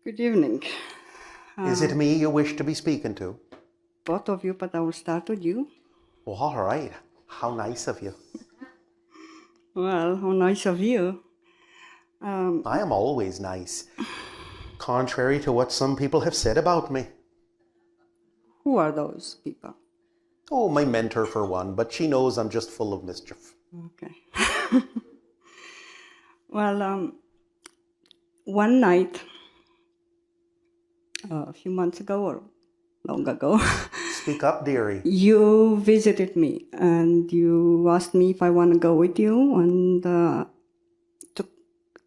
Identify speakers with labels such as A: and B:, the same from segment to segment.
A: Good evening.
B: Is it me you wish to be speaking to?
A: Both of you, but I will start with you.
B: Well, all right. How nice of you.
A: Well, how nice of you.
B: I am always nice, contrary to what some people have said about me.
A: Who are those people?
B: Oh, my mentor for one, but she knows I'm just full of mischief.
A: Okay. Well, one night, a few months ago or long ago,
B: Speak up, dearie.
A: you visited me and you asked me if I want to go with you, and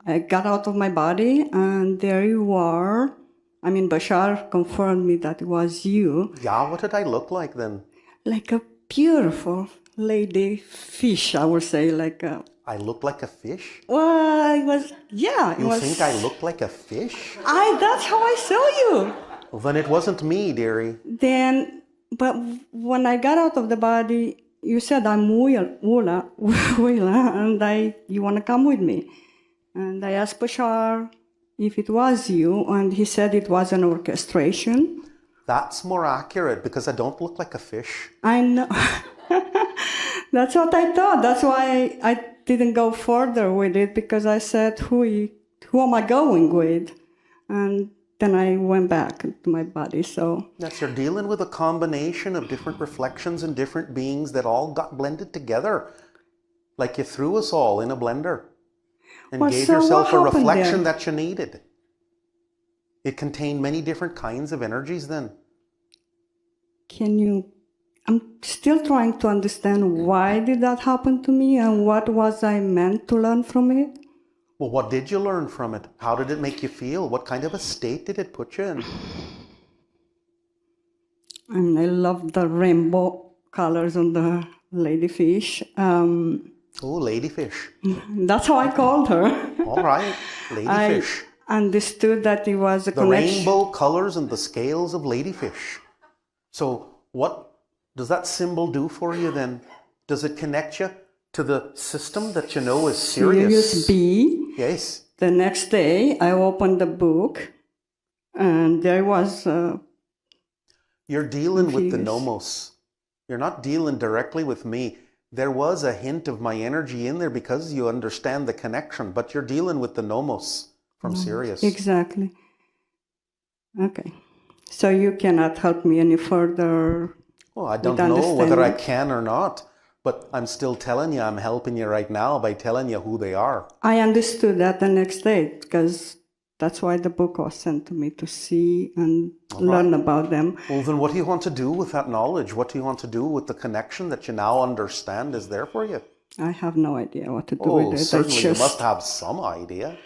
A: I got out of my body and there you are. I mean, Bashar confirmed me that it was you.
B: Yeah, what did I look like then?
A: Like a beautiful lady fish, I would say, like a...
B: I look like a fish?
A: Well, it was, yeah. It
B: You
A: was,
B: think I look like a fish?
A: That's how I saw you.
B: Well, then it wasn't me, dearie.
A: Then, but when I got out of the body, you said, I'm Willa, and you want to come with me. And I asked Bashar if it was you, and he said it was an orchestration.
B: That's more accurate because I don't look like a fish.
A: I know. That's what I thought. That's why I didn't go further with it, because I said, who am I going with? And then I went back to my body. So
B: Yes, you're dealing with a combination of different reflections and different beings that all got blended together. Like you threw us all in a blender and
A: Well,
B: gave
A: so
B: yourself
A: what
B: a
A: happened
B: reflection
A: there?
B: that you needed. It contained many different kinds of energies then.
A: I'm still trying to understand why did that happen to me and what was I meant to learn from it?
B: Well, what did you learn from it? How did it make you feel? What kind of a state did it put you in?
A: And I love the rainbow colors on the ladyfish.
B: Oh, ladyfish.
A: That's how I called her.
B: All right, ladyfish.
A: I understood that it was a
B: The
A: connection.
B: rainbow colors and the scales of ladyfish. So what does that symbol do for you then? Does it connect you to the system that you know is Sirius?
A: Sirius B.
B: Yes.
A: The next day, I opened the book, and there was...
B: You're dealing with the
A: Confused.
B: nomos. You're not dealing directly with me. There was a hint of my energy in there because you understand the connection, but you're dealing with the nomos from Sirius.
A: Exactly. Okay. So you cannot help me any further.
B: Well, I don't
A: with
B: know whether I
A: understanding.
B: can or not, but I'm still telling you, I'm helping you right now by telling you who they are.
A: I understood that the next day, because that's why the book was sent to me, to see and learn about them.
B: Well, then what do you want to do with that knowledge? What do you want to do with the connection that you now understand is there for you?
A: I have no idea what to do
B: Oh,
A: with it.
B: certainly you must have some idea.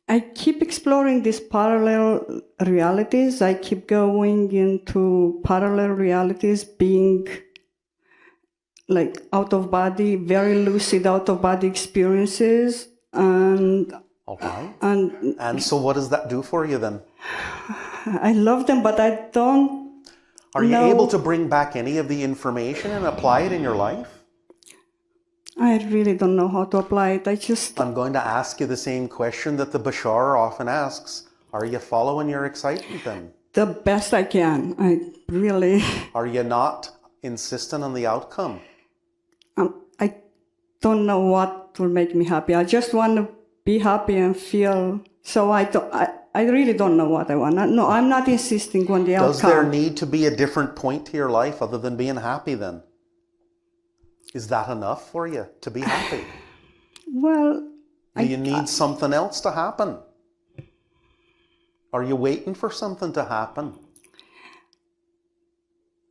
A: I keep exploring these parallel realities. I keep going into parallel realities, being like out of body, very lucid out of body experiences. And
B: All right. And so what does that do for you then?
A: I love them, but I don't
B: Are you
A: know.
B: able to bring back any of the information and apply it in your life?
A: I really don't know how to apply it.
B: I'm going to ask you the same question that the Bashar often asks. Are you following your excitement then?
A: The best I can. I really...
B: Are you not insistent on the outcome?
A: I don't know what will make me happy. I just want to be happy and feel... So I really don't know what I want. No, I'm not insisting on the outcome.
B: Does there need to be a different point to your life other than being happy then? Is that enough for you to be happy?
A: Well...
B: Do you need something else to happen? Are you waiting for something to happen?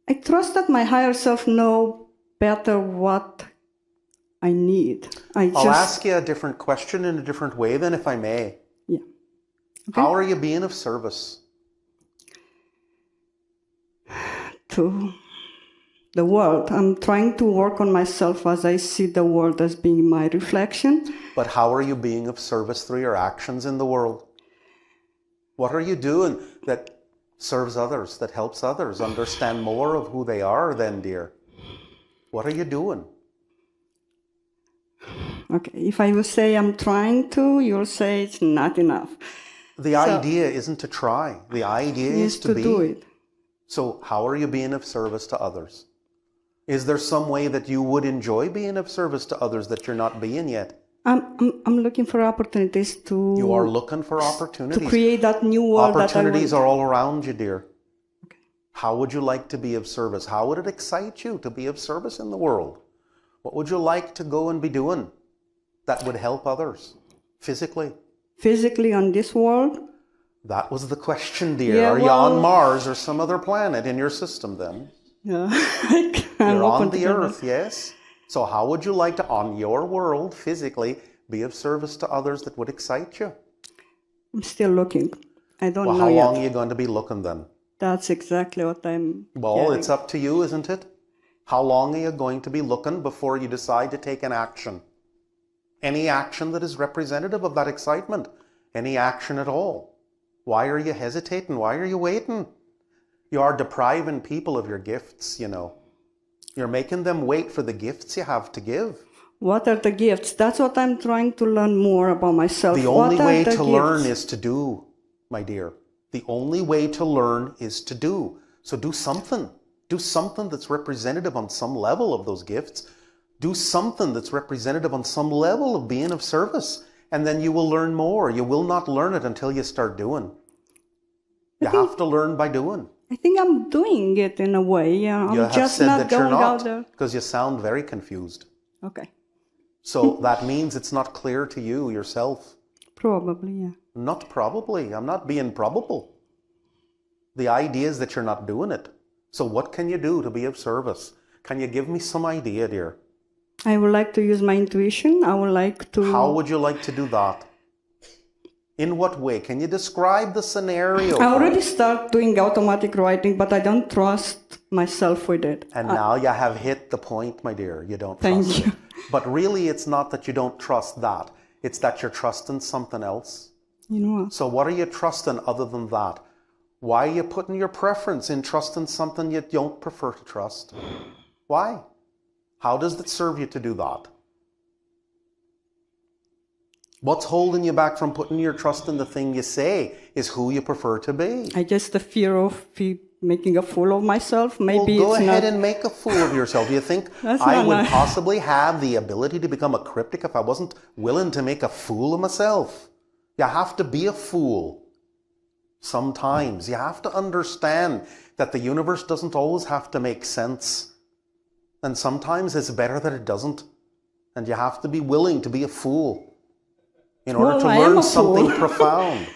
A: I trust that my higher self knows better what I need.
B: I'll ask you a different question in a different way then, if I may.
A: Yeah. Okay.
B: How are you being of service?
A: To the world. I'm trying to work on myself as I see the world as being my reflection.
B: But how are you being of service through your actions in the world? What are you doing that serves others, that helps others understand more of who they are then, dear? What are you doing?
A: Okay, if I will say I'm trying to, you'll say it's not enough.
B: The idea isn't to try. The idea is to be.
A: do it.
B: So how are you being of service to others? Is there some way that you would enjoy being of service to others that you're not being yet?
A: I'm looking for opportunities to.
B: You are looking for opportunities.
A: To create that new world.
B: Opportunities are all around you, dear. Okay. How would you like to be of service? How would it excite you to be of service in the world? What would you like to go and be doing that would help others physically? Physically
A: on this world?
B: That was the question, dear.
A: Yeah,
B: are you on Mars or some other planet in your system then?
A: Yeah.
B: You're on the Earth, yes? So how would you like to, on your world, physically, be of service to others that would excite you?
A: I'm still looking. I don't know
B: Well, how
A: yet.
B: long are you going to be looking then?
A: That's exactly what I'm
B: Well,
A: getting.
B: It's up to you, isn't it? How long are you going to be looking before you decide to take an action? Any action that is representative of that excitement. Any action at all. Why are you hesitating? Why are you waiting? You are depriving people of your gifts, you know. You're making them wait for the gifts you have to give.
A: What are the gifts? That's what I'm trying to learn more about myself.
B: The only way to learn is to do, my dear. The only way to learn is to do. So do something. Do something that's representative on some level of those gifts. Do something that's representative on some level of being of service. And then you will learn more. You will not learn it until you start doing. You have to learn by doing.
A: I think I'm doing it in a way. Yeah, I'm just not going out there.
B: Because you sound very confused.
A: Okay.
B: So that means it's not clear to you yourself.
A: Probably, yeah.
B: Not probably. I'm not being probable. The idea is that you're not doing it. So what can you do to be of service? Can you give me some idea, dear?
A: I would like to use my intuition. I would like to...
B: How would you like to do that? In what way? Can you describe the scenario?
A: I already started doing automatic writing, but I don't trust myself with it.
B: And now you have hit the point, my dear. You don't trust
A: Thank you.
B: But really, it's not that you don't trust that. It's that you're trusting something else.
A: You know what?
B: So what are you trusting other than that? Why are you putting your preference in trusting something you don't prefer to trust? Why? How does it serve you to do that? What's holding you back from putting your trust in the thing you say is who you prefer to be?
A: I guess the fear of making a fool of myself. Maybe
B: well, go
A: it's
B: ahead
A: not...
B: and make a fool of yourself. Do you think I would possibly have the ability to become a cryptic if I wasn't willing to make a fool of myself? You have to be a fool. Sometimes you have to understand that the universe doesn't always have to make sense. And sometimes it's better that it doesn't. And you have to be willing to be a fool in order to learn something profound.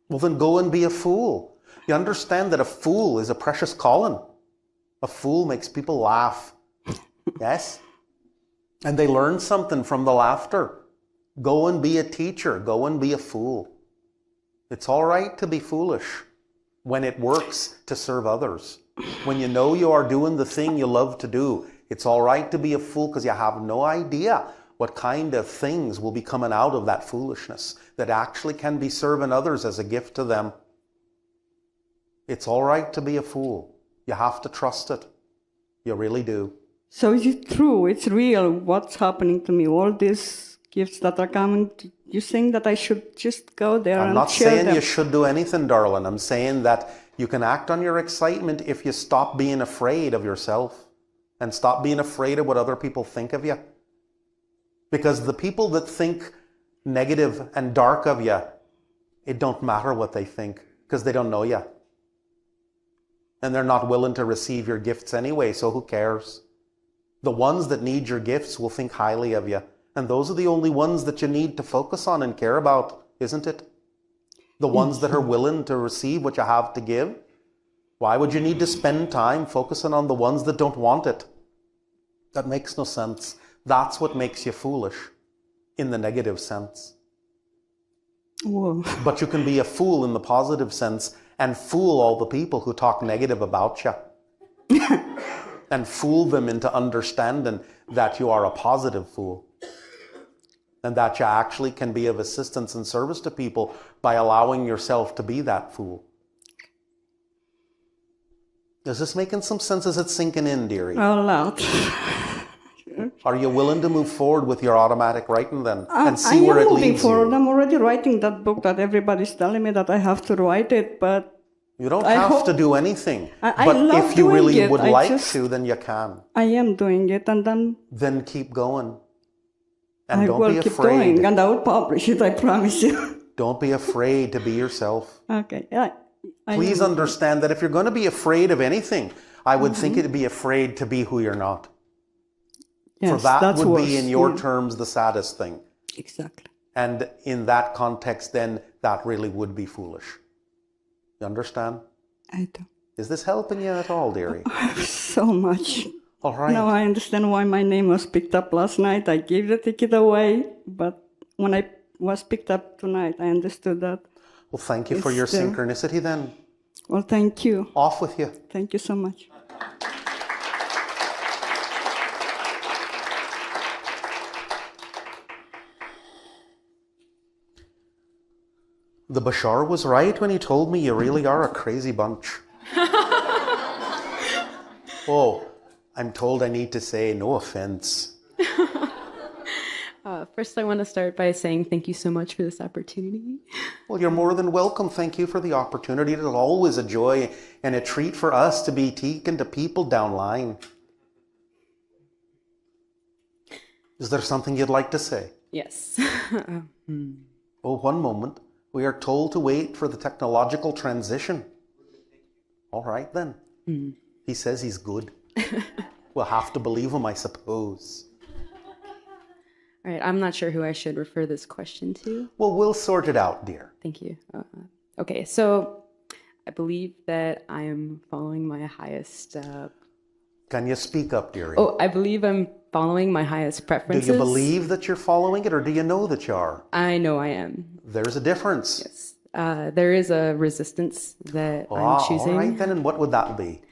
B: Well, then go and be a fool. You understand that a fool is a precious calling. A fool makes people laugh. Yes? And they learn something from the laughter. Go and be a teacher. Go and be a fool. It's all right to be foolish when it works to serve others. When you know you are doing the thing you love to do, it's all right to be a fool because you have no idea what kind of things will be coming out of that foolishness that actually can be serving others as a gift to them. It's all right to be a fool. You have to trust it. You really do.
A: So is it true? It's real what's happening to me? All these gifts that are coming, you think that I should just go there and share them?
B: I'm not saying you should do anything, darling. I'm saying that you can act on your excitement if you stop being afraid of yourself and stop being afraid of what other people think of you. Because the people that think negative and dark of you, it don't matter what they think because they don't know you. And they're not willing to receive your gifts anyway, so who cares? The ones that need your gifts will think highly of you. And those are the only ones that you need to focus on and care about, isn't it? The ones that are willing to receive what you have to give. Why would you need to spend time focusing on the ones that don't want it? That makes no sense. That's what makes you foolish, in the negative sense.
A: Whoa.
B: But you can be a fool in the positive sense and fool all the people who talk negative about you. And fool them into understanding that you are a positive fool. And that you actually can be of assistance and service to people by allowing yourself to be that fool. Is this making some sense? Is it sinking in, dearie?
A: A lot.
B: Are you willing to move forward with your automatic writing then and
A: I
B: see where
A: am
B: it
A: moving
B: leads
A: forward.
B: you?
A: I'm already writing that book that everybody's telling me that I have to write it, but
B: You don't
A: I
B: have to
A: hope
B: do anything.
A: I
B: But
A: love
B: if you
A: doing
B: really
A: it.
B: would
A: I
B: like
A: just
B: to, then you can.
A: I am doing it, and then
B: Then keep going. And
A: I
B: don't
A: will
B: be
A: keep doing,
B: afraid.
A: and I will publish it. I promise you.
B: Don't be afraid to be yourself.
A: Okay. I
B: Please
A: am.
B: understand that if you're going to be afraid of anything, I would think it'd be afraid to be who you're not.
A: Yes,
B: For that
A: that's
B: would
A: worse.
B: be, in your
A: Yeah,
B: terms, the saddest thing.
A: exactly.
B: And in that context, then that really would be foolish. You understand?
A: I do.
B: Is this helping you at all, dearie?
A: So much.
B: All right.
A: Now I understand why my name was picked up last night. I gave the ticket away, but when I was picked up tonight, I understood that.
B: Well, thank you for
A: It's
B: your
A: there.
B: synchronicity then.
A: Well, thank you.
B: Off with you.
A: Thank you so much.
B: The Bashar was right when he told me you really are a crazy bunch. Oh, I'm told I need to say no offense.
C: First, I want to start by saying thank you so much for this opportunity.
B: Well, you're more than welcome. Thank you for the opportunity. It's always a joy and a treat for us to be taken to people down line. Is there something you'd like to say?
C: Yes.
B: Oh, one moment. We are told to wait for the technological transition. All right, then. He says he's good. We'll have to believe him, I suppose.
C: All right, I'm not sure who I should refer this question to.
B: Well, we'll sort it out, dear.
C: Thank you. Okay, so I believe that I am following my highest...
B: Can you speak up, dearie?
C: I believe I'm following my highest
B: Do
C: preferences.
B: you believe that you're following it, or do you know that you are?
C: I know I am.
B: There's a difference.
C: Yes. There is a resistance that I'm choosing.
B: All right, then, and what would that be?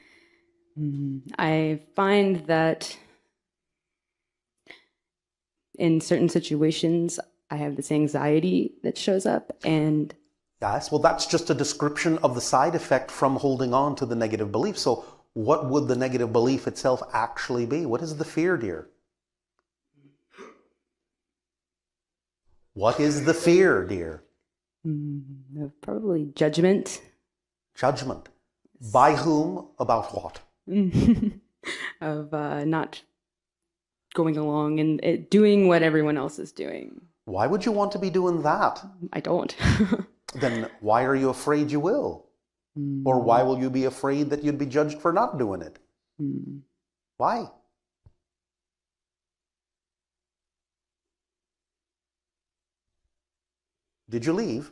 C: I find that in certain situations, I have this anxiety that shows up, and
B: Yes, well, that's just a description of the side effect from holding on to the negative belief. So what would the negative belief itself actually be? What is the fear, dear? What is the fear, dear?
C: probably judgment
B: Judgment. By whom? About what?
C: of not going along and doing what everyone else is doing.
B: Why would you want to be doing that?
C: I don't.
B: Then why are you afraid you will? Or why will you be afraid that you'd be judged for not doing it? Why? Did you leave?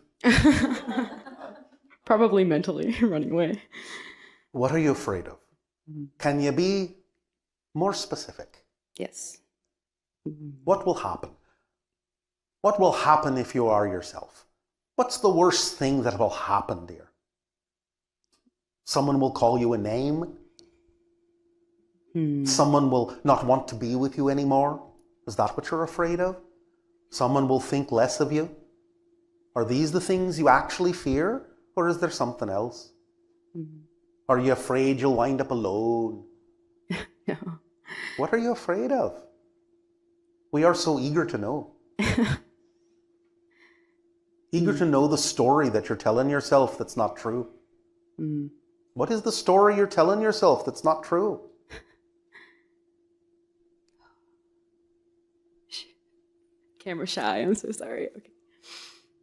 C: Probably mentally running away.
B: What are you afraid of? Can you be more specific?
C: Yes.
B: What will happen? What will happen if you are yourself? What's the worst thing that will happen, dear? Someone will call you a name? Someone will not want to be with you anymore? Is that what you're afraid of? Someone will think less of you? Are these the things you actually fear? Or is there something else? Are you afraid you'll wind up alone?
C: No.
B: What are you afraid of? We are so eager to know. Eager to know the story that you're telling yourself that's not true. What is the story you're telling yourself that's not true?
C: Camera shy. I'm so sorry. Okay.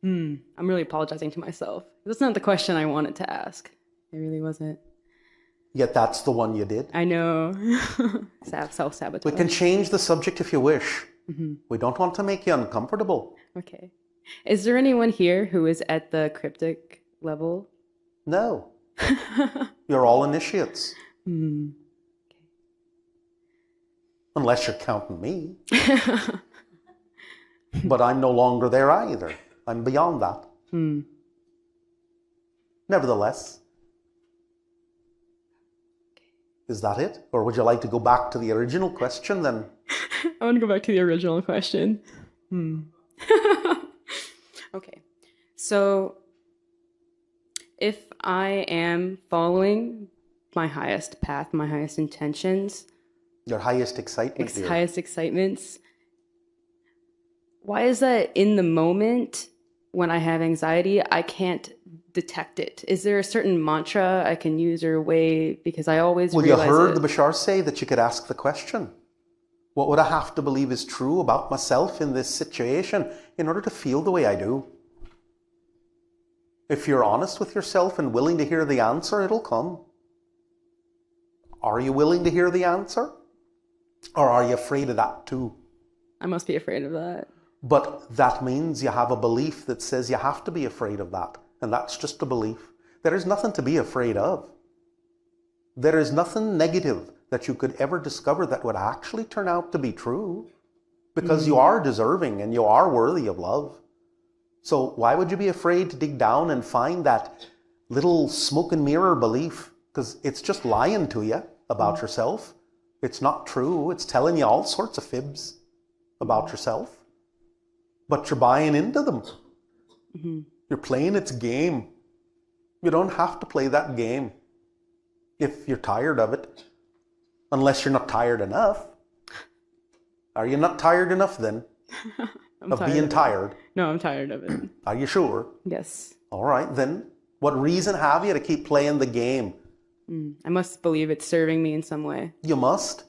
C: I'm really apologizing to myself. That's not the question I wanted to ask. It really wasn't.
B: Yet that's the one you did.
C: I know. Self-sabotage.
B: We can change the subject if you wish. We don't want to make you uncomfortable.
C: Okay. Is there anyone here who is at the cryptic level?
B: No. You're all initiates. Unless you're counting me. But I'm no longer there either. I'm beyond that. Nevertheless. Is that it? Or would you like to go back to the original question then?
C: I want to go back to the original question. Okay. So, if I am following my highest path, my highest intentions,
B: Your highest excitement, dear.
C: highest excitements. Why is that in the moment when I have anxiety, I can't detect it? Is there a certain mantra I can use or a way? Because I always
B: Well, you
C: realize
B: heard
C: it.
B: the Bashar say that you could ask the question. What would I have to believe is true about myself in this situation in order to feel the way I do? If you're honest with yourself and willing to hear the answer, it'll come. Are you willing to hear the answer? Or are you afraid of that too?
C: I must be afraid of that.
B: But that means you have a belief that says you have to be afraid of that. And that's just a belief. There is nothing to be afraid of. There is nothing negative that you could ever discover that would actually turn out to be true. Because you are deserving and you are worthy of love. So why would you be afraid to dig down and find that little smoke and mirror belief? Because it's just lying to you about yourself. It's not true. It's telling you all sorts of fibs about yourself. But you're buying into them. You're playing its game. You don't have to play that game if you're tired of it. Unless you're not tired enough. Are you not tired enough then? Of being tired?
C: No, I'm tired of it.
B: Are you sure?
C: Yes.
B: All right, then what reason have you to keep playing the game?
C: I must believe it's serving me in some way.
B: You must.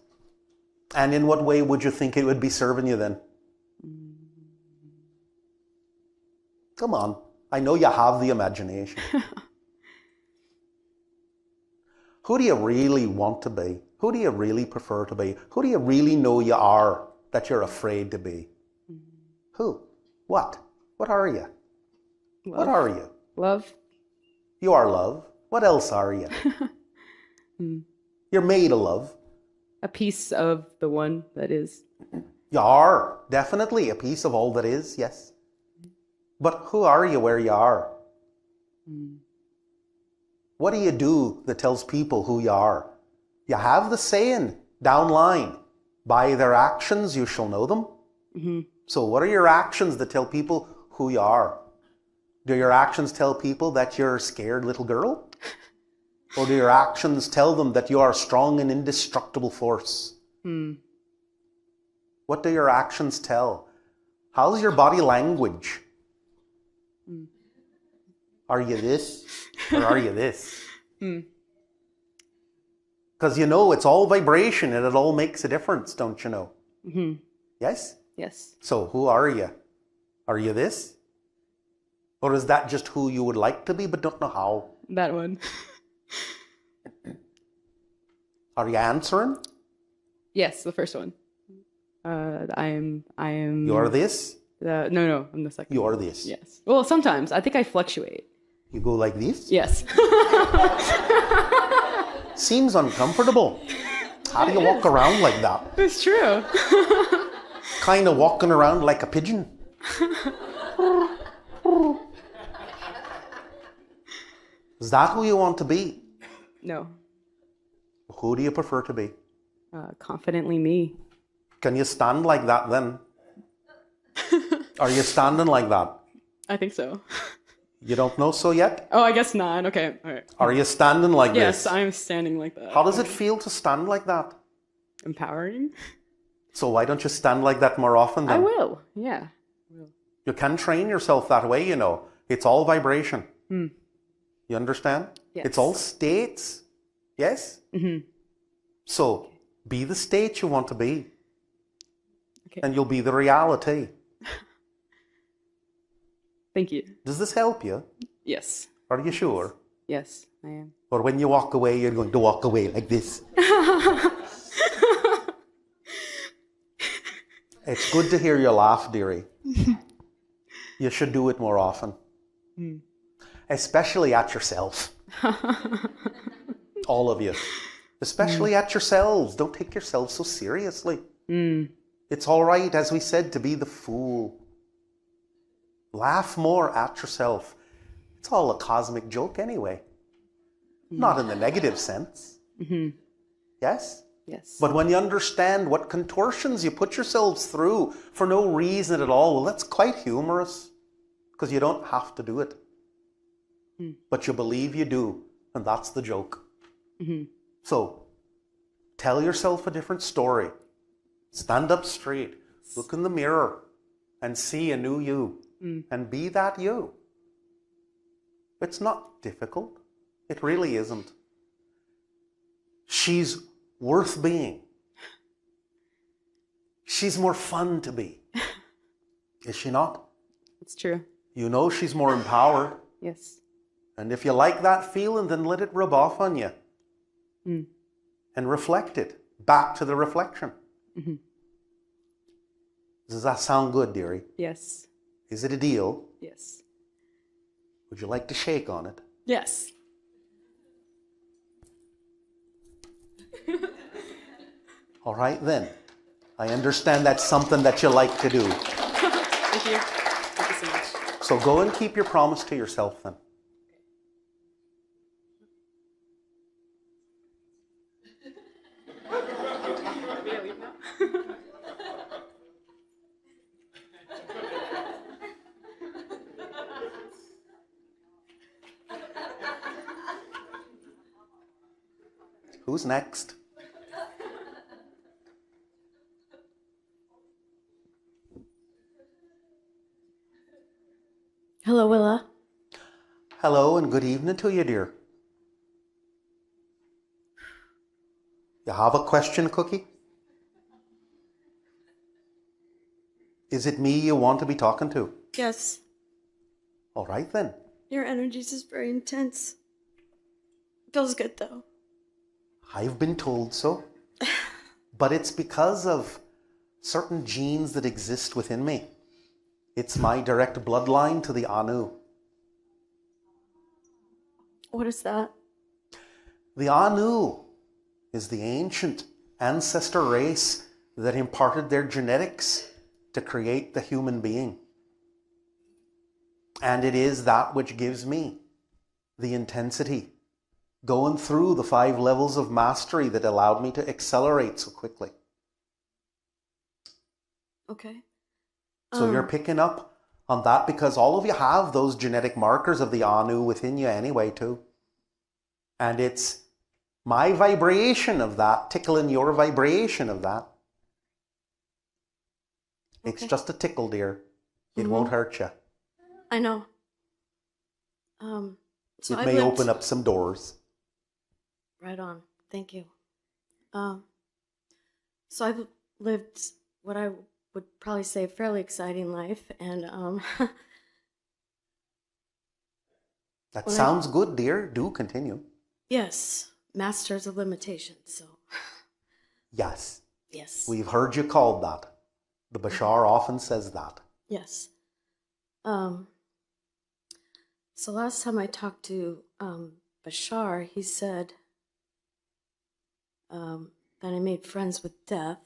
B: And in what way would you think it would be serving you then? Come on. I know you have the imagination. Who do you really want to be? Who do you really prefer to be? Who do you really know you are that you're afraid to be? Who? What? What are you?
C: Love.
B: What are you?
C: Love.
B: You are love. What else are you? You're made of love.
C: A piece of the one that is.
B: You are definitely a piece of all that is, yes. But who are you where you are? What do you do that tells people who you are? You have the saying down line, by their actions you shall know them. So what are your actions that tell people who you are? Do your actions tell people that you're a scared little girl? Or do your actions tell them that you are a strong and indestructible force? What do your actions tell? How's your body language? Are you this or are you this? Because you know it's all vibration and it all makes a difference, don't you know? Yes?
C: Yes.
B: So who are you? Are you this? Or is that just who you would like to be but don't know how?
C: That one.
B: Are you answering?
C: Yes, the first one. I am.
B: You're this?
C: No, I'm the second.
B: You're this.
C: Yes. Well, sometimes I think I fluctuate.
B: You go like this?
C: Yes.
B: Seems uncomfortable. How do you walk around like that?
C: It's true.
B: Kind of walking around like a pigeon. Is that who you want to be?
C: No.
B: Who do you prefer to be?
C: Confidently me.
B: Can you stand like that then? Are you standing like that?
C: I think so.
B: You don't know so yet?
C: Oh, I guess not. Okay. All right.
B: Are you standing like this?
C: Yes, I'm standing like that.
B: How does it feel to stand like that?
C: Empowering?
B: So why don't you stand like that more often then?
C: I will. Yeah.
B: You can train yourself that way, you know. It's all vibration. You understand?
C: Yes.
B: It's all states. Yes? So be the state you want to be.
C: Okay.
B: And you'll be the reality.
C: Thank you.
B: Does this help you?
C: Yes.
B: Are you sure?
C: Yes, I am.
B: Or when you walk away, you're going to walk away like this. It's good to hear you laugh, dearie. You should do it more often. Especially at yourself. All of you. Especially at yourselves. Don't take yourselves so seriously. It's all right, as we said, to be the fool. Laugh more at yourself. It's all a cosmic joke anyway. Not in the negative sense. Yes?
C: Yes.
B: But when you understand what contortions you put yourselves through for no reason at all, well, that's quite humorous. Because you don't have to do it. But you believe you do. And that's the joke. So, Tell yourself a different story. Stand up straight. Look in the mirror and see a new you. And be that you. It's not difficult. It really isn't. She's worth being. She's more fun to be. Is she not?
C: It's true.
B: You know she's more empowered.
C: Yes.
B: And if you like that feeling, then let it rub off on you. And reflect it back to the reflection. Does that sound good, dearie?
C: Yes.
B: Is it a deal?
C: Yes.
B: Would you like to shake on it?
C: Yes.
B: All right, then. I understand that's something that you like to do.
C: Thank you. Thank you so much.
B: So go and keep your promise to yourself then. Who's next?
D: Hello, Willa.
B: Hello and good evening to you, dear. You have a question, Cookie? Is it me you want to be talking to?
D: Yes,
B: All right then.
D: your energy is just very intense. Feels good though.
B: I've been told so. But it's because of certain genes that exist within me. It's my direct bloodline to the Anu.
D: What is that?
B: The Anu is the ancient ancestor race that imparted their genetics to create the human being. And it is that which gives me the intensity, going through the 5 levels of mastery that allowed me to accelerate so quickly.
D: Okay.
B: So you're picking up on that because all of you have those genetic markers of the Anu within you anyway too. And it's my vibration of that tickling your vibration of that. It's
D: Okay.
B: just a tickle, dear. It won't hurt you.
D: I know. So
B: It
D: I've
B: may
D: lived...
B: open up some doors.
D: Right on. Thank you. So I've lived what I would probably say a fairly exciting life, and
B: That
D: Well,
B: sounds good, dear. Do continue.
D: yes, masters of limitations. So
B: Yes,
D: yes,
B: we've heard you called that. The Bashar often says that.
D: yes. So last time I talked to Bashar, he said that I made friends with death.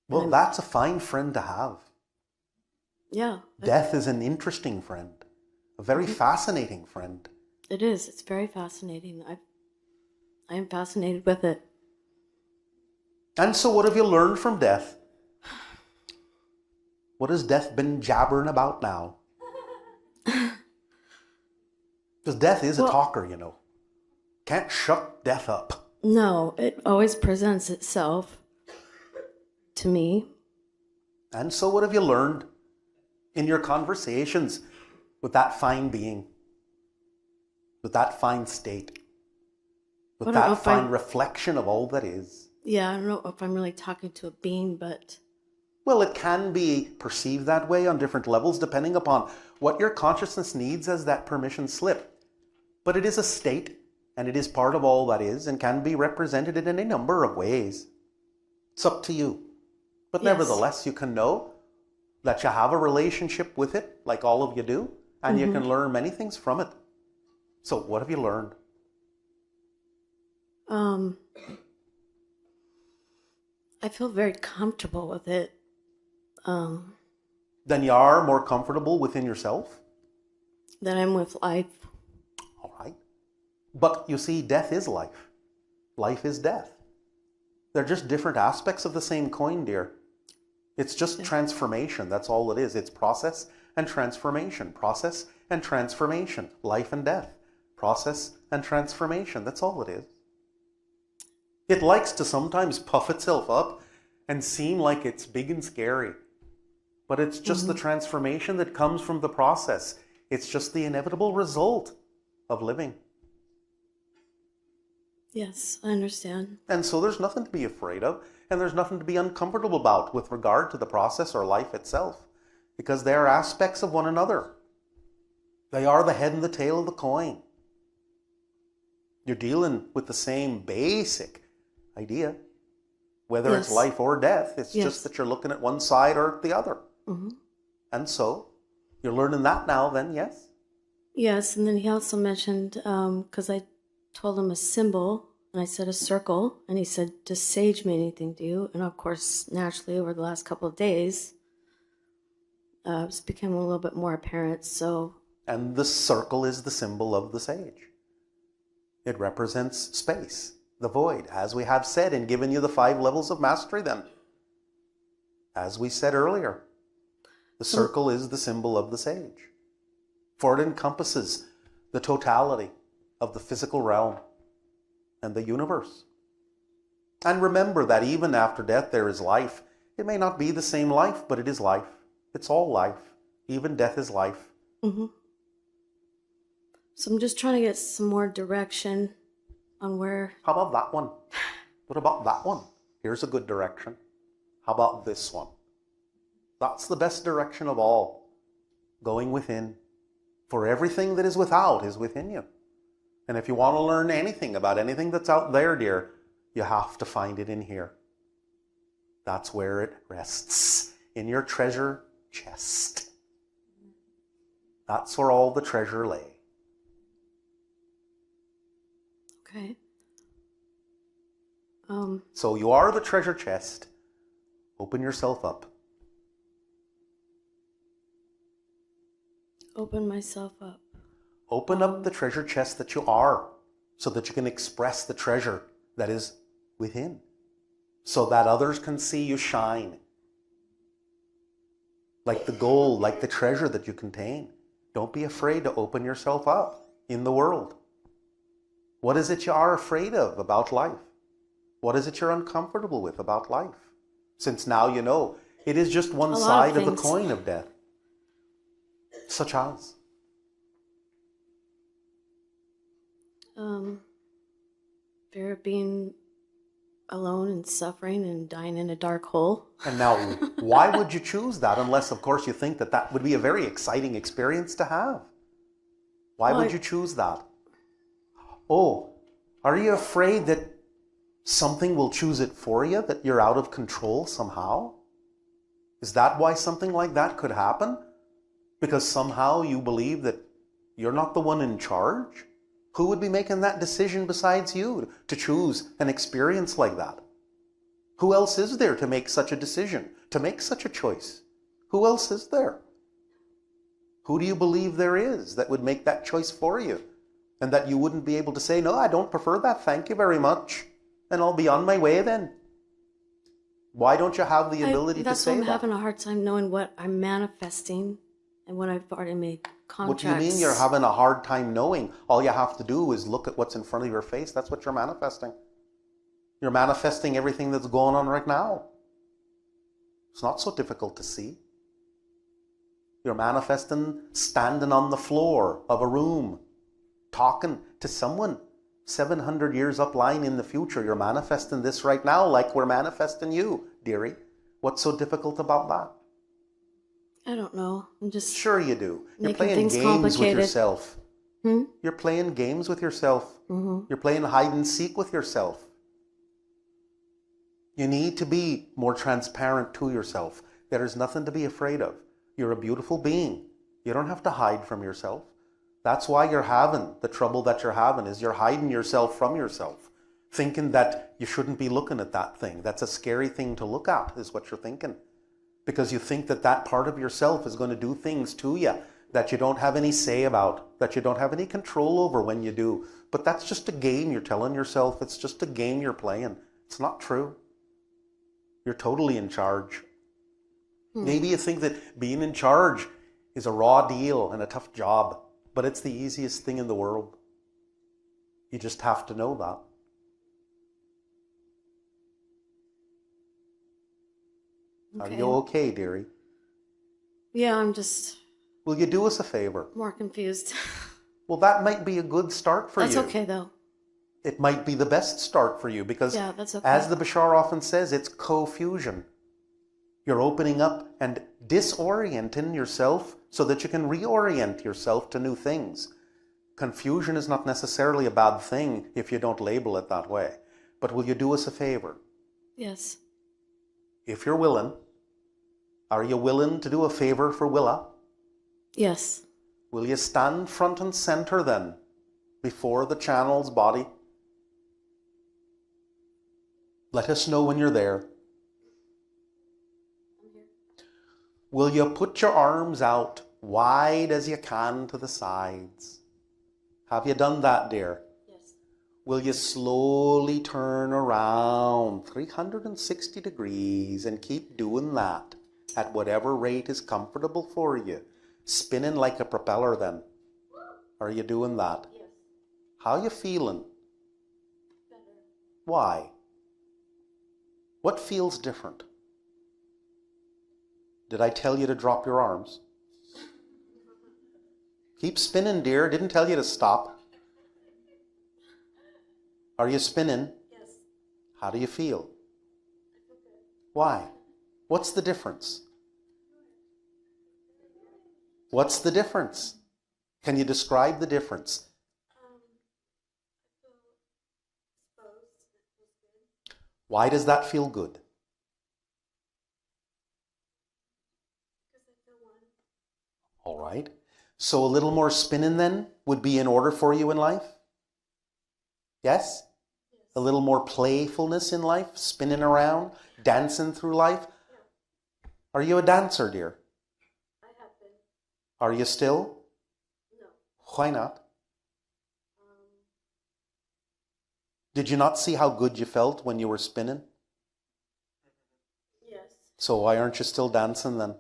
B: Well, that's a fine friend to have.
D: Yeah,
B: Death is an interesting friend, a very fascinating friend.
D: it is. It's very fascinating. I am fascinated with it.
B: And so what have you learned from death? What has death been jabbering about now? Because death is a talker, you know. Can't shut death up.
D: No, it always presents itself to me.
B: And so what have you learned in your conversations with that fine being, with that fine state, with
D: I don't know
B: that
D: if
B: fine reflection of all that is?
D: Yeah, I don't know if I'm really talking to a being, but...
B: Well, it can be perceived that way on different levels depending upon what your consciousness needs as that permission slip. But it is a state, and it is part of all that is, and can be represented in any number of ways. It's up to you. But
D: Yes.
B: nevertheless, you can know that you have a relationship with it, like all of you do, and you can learn many things from it. So what have you learned?
D: I feel very comfortable with it.
B: Then you are more comfortable within yourself?
D: That I'm with life.
B: All right. But you see, death is life. Life is death. They're just different aspects of the same coin, dear. It's just transformation. That's all it is. It's process and transformation. Process and transformation. Life and death. Process and transformation. That's all it is. It likes to sometimes puff itself up and seem like it's big and scary. But it's just the transformation that comes from the process. It's just the inevitable result of living.
D: Yes, I understand.
B: And so there's nothing to be afraid of, and there's nothing to be uncomfortable about with regard to the process or life itself, because they are aspects of one another. They are the head and the tail of the coin. You're dealing with the same basic idea, whether it's
D: Yes.
B: life or death. It's
D: Yes.
B: just that you're looking at one side or the other. And so you're learning that now then, yes?
D: Yes, and then he also mentioned, because I told him a symbol, and I said a circle, and he said, does sage mean anything to you? And of course, naturally, over the last couple of days, it's become a little bit more apparent, so...
B: And the circle is the symbol of the sage. It represents space, the void, as we have said and given you the 5 levels of mastery then. As we said earlier, the circle is the symbol of the sage, for it encompasses the totality of the physical realm and the universe. And remember that even after death there is life. It may not be the same life, but it is life. It's all life. Even death is life.
D: So I'm just trying to get some more direction on where...
B: How about that one? What about that one? Here's a good direction. How about this one? That's the best direction of all. Going within. For everything that is without is within you. And if you want to learn anything about anything that's out there, dear, you have to find it in here. That's where it rests. In your treasure chest. That's where all the treasure lay.
D: Okay.
B: So you are the treasure chest. Open yourself up.
D: Open myself up.
B: Open up the treasure chest that you are, so that you can express the treasure that is within, so that others can see you shine. Like the gold, like the treasure that you contain. Don't be afraid to open yourself up in the world. What is it you are afraid of about life? What is it you're uncomfortable with about life? Since now you know, it is just one side of the coin of death. Such as?
D: Fear of being alone and suffering and dying in a dark hole.
B: And now, why would you choose that unless, of course, you think that that would be a very exciting experience to have? Why would you choose that? Oh, are you afraid that something will choose it for you, that you're out of control somehow? Is that why something like that could happen? Because somehow you believe that you're not the one in charge? Who would be making that decision besides you to choose an experience like that? Who else is there to make such a decision, to make such a choice? Who else is there? Who do you believe there is that would make that choice for you? And that you wouldn't be able to say, no, I don't prefer that, thank you very much, and I'll be on my way then. Why don't you have the ability to
D: That's
B: say
D: why
B: that?
D: I'm having a hard time knowing what I'm manifesting and what I've already made contracts.
B: What do you mean you're having a hard time knowing? All you have to do is look at what's in front of your face. That's what you're manifesting. You're manifesting everything that's going on right now. It's not so difficult to see. You're manifesting standing on the floor of a room, talking to someone 700 years up line in the future. You're manifesting this right now like we're manifesting you, dearie. What's so difficult about that?
D: I don't know. I'm just...
B: Sure you do. You're
D: making
B: playing
D: things
B: games
D: complicated.
B: with yourself. You're playing games with yourself. You're playing hide and seek with yourself. You need to be more transparent to yourself. There is nothing to be afraid of. You're a beautiful being. You don't have to hide from yourself. That's why you're having the trouble that you're having, is you're hiding yourself from yourself, thinking that you shouldn't be looking at that thing. That's a scary thing to look at, is what you're thinking. Because you think that that part of yourself is going to do things to you that you don't have any say about, that you don't have any control over when you do. But that's just a game you're telling yourself. It's just a game you're playing. It's not true. You're totally in charge. Maybe you think that being in charge is a raw deal and a tough job, but it's the easiest thing in the world. You just have to know that. Are
D: Okay.
B: you okay, dearie?
D: Yeah, I'm just
B: Will you do us a favor?
D: more confused.
B: Well, that might be a good start for
D: That's
B: you.
D: okay, though.
B: It might be the best start for you because,
D: Yeah, that's okay.
B: as the Bashar often says, it's co-fusion. You're opening up and disorienting yourself so that you can reorient yourself to new things. Confusion is not necessarily a bad thing if you don't label it that way. But will you do us a favor?
D: Yes.
B: If you're willing, are you willing to do a favor for Willa?
D: Yes.
B: Will you stand front and center then, before the channel's body? Let us know when you're there. Will you put your arms out wide as you can to the sides? Have you done that, dear?
D: Yes.
B: Will you slowly turn around 360 degrees and keep doing that at whatever rate is comfortable for you? Spinning like a propeller then. Are you doing that?
D: Yes.
B: How you feeling?
D: Better.
B: Why? What feels different? Did I tell you to drop your arms? Keep spinning, dear. Didn't tell you to stop. Are you spinning?
D: Yes.
B: How do you feel?
D: I feel good.
B: Why? What's the difference? What's the difference? Can you describe the difference?
D: I feel exposed. It feels good.
B: Why does that feel good?
D: Because I feel one.
B: All right. So a little more spinning then would be in order for you in life? Yes?
D: Yes.
B: A little more playfulness in life, spinning around, dancing through life?
D: Yeah.
B: Are you a dancer, dear?
D: I have been.
B: Are you still?
D: No.
B: Why not?
D: Um,
B: Did you not see how good you felt when you were spinning?
D: yes.
B: So why aren't you still dancing then?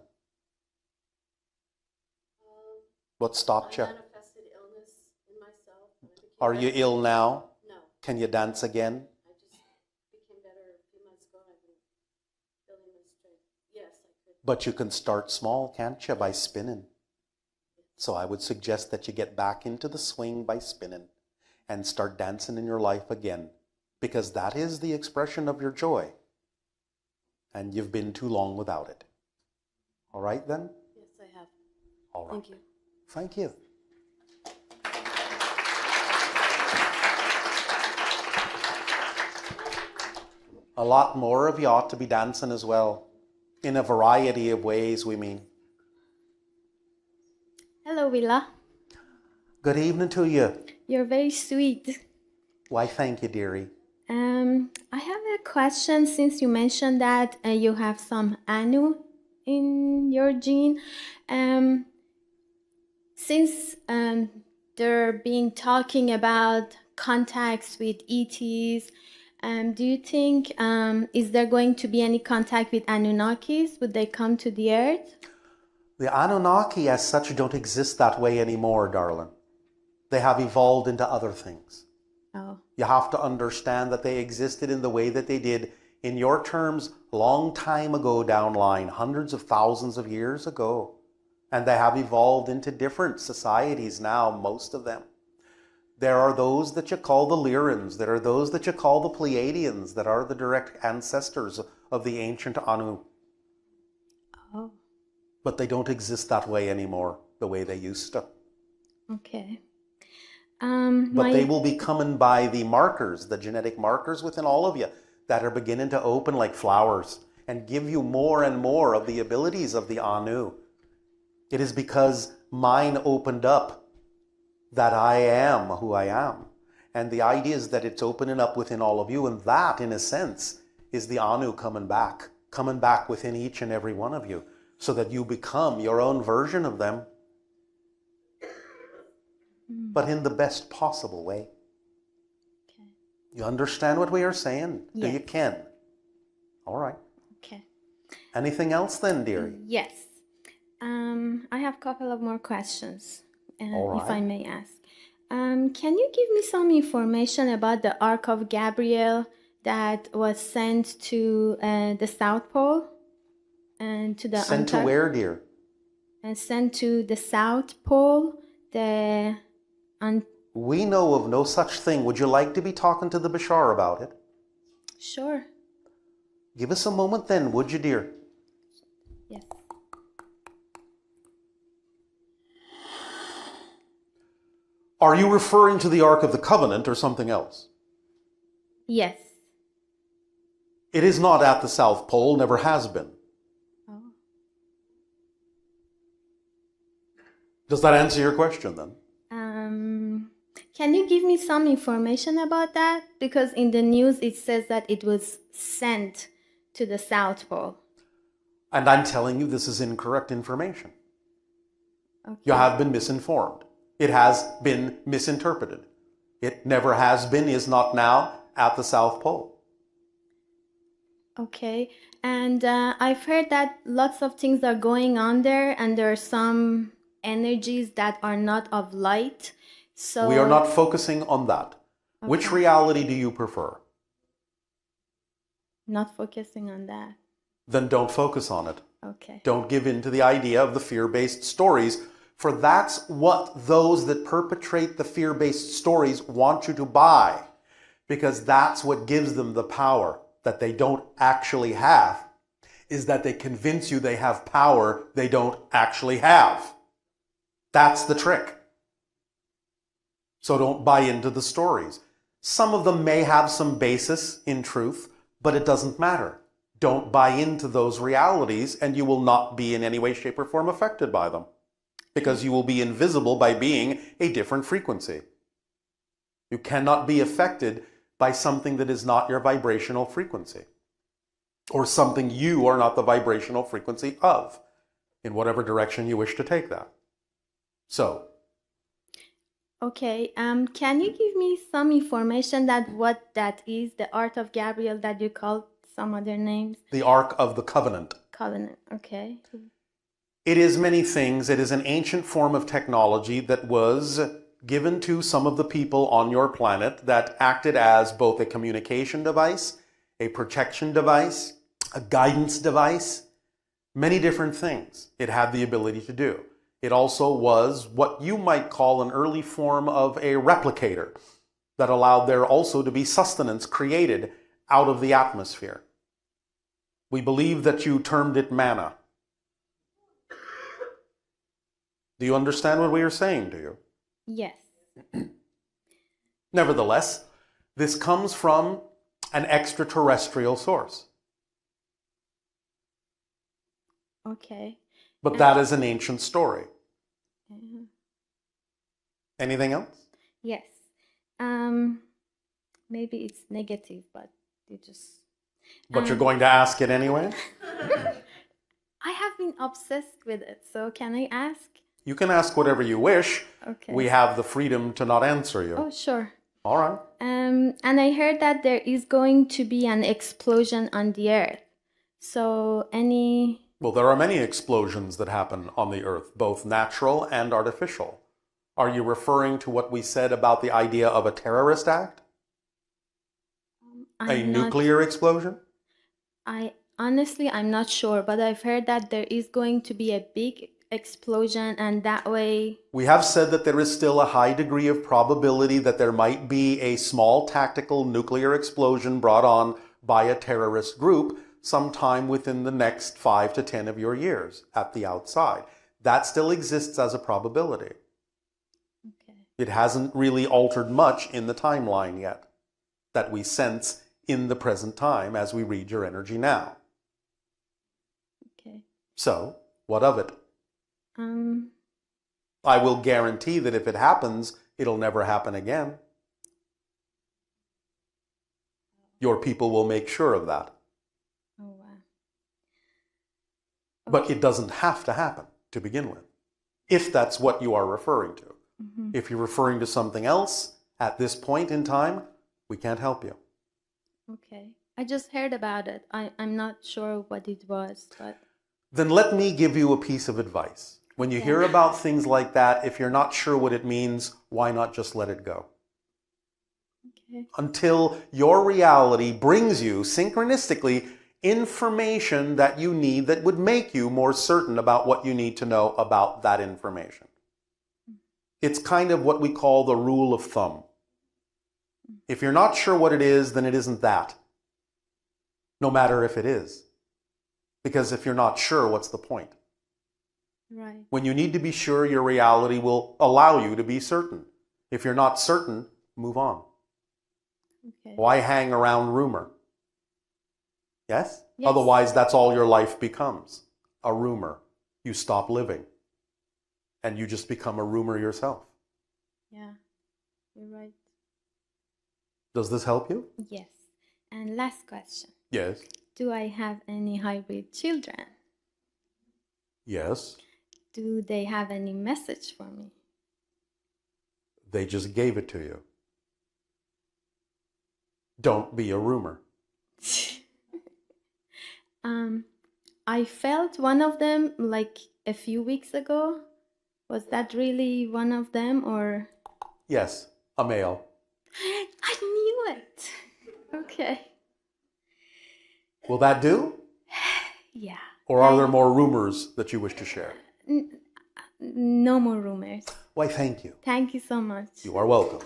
B: What stopped
D: I
B: you?
D: manifested illness in myself. And I became
B: Are you
D: better.
B: ill now?
D: No.
B: Can you dance again?
D: I just became better a few months ago and I've been building my strength. Yes, I could.
B: But you can start small, can't you, by spinning? So I would suggest that you get back into the swing by spinning and start dancing in your life again, because that is the expression of your joy. And you've been too long without it. All right then?
D: Yes, I have.
B: All right.
D: Thank you.
B: Thank you. A lot more of you ought to be dancing as well, in a variety of ways, we mean.
E: Hello, Willa.
B: Good evening to you.
E: You're very sweet.
B: Why, thank you, dearie.
E: I have a question since you mentioned that you have some Anu in your gene. Since they're being talking about contacts with ETs, do you think is there going to be any contact with Anunnakis? Would they come to the Earth?
B: The Anunnaki as such don't exist that way anymore, darling. They have evolved into other things.
E: Oh.
B: You have to understand that they existed in the way that they did, in your terms, a long time ago down line, hundreds of thousands of years ago. And they have evolved into different societies now, most of them. There are those that you call the Lyrans, there are those that you call the Pleiadians, that are the direct ancestors of the ancient Anu.
E: Oh.
B: But they don't exist that way anymore, the way they used to.
E: Okay.
B: But they will be coming by the markers, the genetic markers within all of you that are beginning to open like flowers and give you more and more of the abilities of the Anu. It is because mine opened up that I am who I am. And the idea is that it's opening up within all of you, and that, in a sense, is the Anu coming back within each and every one of you, so that you become your own version of them, but in the best possible way.
E: Okay.
B: You understand what we are saying?
E: Yes.
B: Do you, Ken? All right.
E: Okay.
B: Anything else then, dearie?
E: Yes. I have a couple of more questions,
B: All
E: if I
B: right.
E: may ask. Can you give me some information about the Ark of Gabriel that was sent to the South Pole? and to the
B: Sent to where, dear?
E: and sent to the South Pole.
B: We know of no such thing. Would you like to be talking to the Bashar about it?
E: Sure.
B: Give us a moment then, would you, dear?
E: Yes.
B: Are you referring to the Ark of the Covenant or something else?
E: Yes.
B: It is not at the South Pole, never has been.
E: Oh.
B: Does that answer your question then?
E: Can you give me some information about that? Because in the news it says that it was sent to the South Pole.
B: And I'm telling you this is incorrect information.
E: Okay.
B: You have been misinformed. It has been misinterpreted. It never has been, is not now, at the South Pole.
E: Okay. And I've heard that lots of things are going on there, and there are some energies that are not of light. So
B: We are not focusing on that.
E: Okay.
B: Which reality do you prefer?
E: Not focusing on that.
B: Then don't focus on it.
E: Okay.
B: Don't give in to the idea of the fear-based stories, for that's what those that perpetrate the fear-based stories want you to buy, because that's what gives them the power that they don't actually have, is that they convince you they have power they don't actually have. That's the trick. So don't buy into the stories. Some of them may have some basis in truth, but it doesn't matter. Don't buy into those realities and you will not be in any way, shape, or form affected by them, because you will be invisible by being a different frequency. You cannot be affected by something that is not your vibrational frequency, or something you are not the vibrational frequency of, in whatever direction you wish to take that. So,
E: Okay. Can you give me some information that what that is, the art of Gabriel that you called some other names?
B: the Ark of the Covenant.
E: Covenant. Okay.
B: It is many things. It is an ancient form of technology that was given to some of the people on your planet that acted as both a communication device, a protection device, a guidance device, many different things it had the ability to do. It also was what you might call an early form of a replicator that allowed there also to be sustenance created out of the atmosphere. We believe that you termed it manna. Do you understand what we are saying to you?
E: Yes.
B: Nevertheless, this comes from an extraterrestrial source.
E: Okay.
B: But that is an ancient story.
E: Mhm.
B: Anything else?
E: Yes. Maybe it's negative, but you just.
B: But you're going to ask it anyway?
E: I have been obsessed with it, so can I ask?
B: You can ask whatever you wish.
E: Okay.
B: We have the freedom to not answer you.
E: Oh, sure.
B: All right.
E: And I heard that there is going to be an explosion on the Earth. So any.
B: Well, there are many explosions that happen on the Earth, both natural and artificial. Are you referring to what we said about the idea of a terrorist act? A nuclear explosion?
E: I'm not sure, but I've heard that there is going to be a big explosion, and that way.
B: We have said that there is still a high degree of probability that there might be a small tactical nuclear explosion brought on by a terrorist group sometime within the next 5 to 10 of your years at the outside. That still exists as a probability.
E: Okay.
B: It hasn't really altered much in the timeline yet that we sense in the present time as we read your energy now.
E: Okay.
B: So, what of it? I will guarantee that if it happens, it'll never happen again. Your people will make sure of that.
E: Oh, wow.
B: But it doesn't have to happen to begin with, if that's what you are referring to.
E: Mm-hmm.
B: If you're referring to something else at this point in time, we can't help you.
E: Okay. I just heard about it. I'm not sure what it was, but.
B: Then let me give you a piece of advice. When you hear about things like that, if you're not sure what it means, why not just let it go?
E: Okay.
B: Until your reality brings you synchronistically information that you need that would make you more certain about what you need to know about that information. It's kind of what we call the rule of thumb. If you're not sure what it is, then it isn't that. No matter if it is. Because if you're not sure, what's the point?
E: Right.
B: When you need to be sure, your reality will allow you to be certain. If you're not certain, move on.
E: Okay.
B: Why hang around rumor? Yes?
E: Yes.
B: Otherwise, that's all your life becomes. A rumor. You stop living. And you just become a rumor yourself.
E: Yeah, you're right.
B: Does this help you?
E: Yes. And last question.
B: Yes.
E: Do I have any hybrid children?
B: Yes.
E: Do they have any message for me?
B: They just gave it to you. Don't be a rumor.
E: I felt one of them like a few weeks ago. Was that really one of them or?
B: Yes, a male.
E: I knew it. Okay.
B: Will that do?
E: Yeah.
B: Or are there more rumors that you wish to share?
E: No more rumors.
B: Why, thank you.
E: Thank you so much.
B: You are welcome.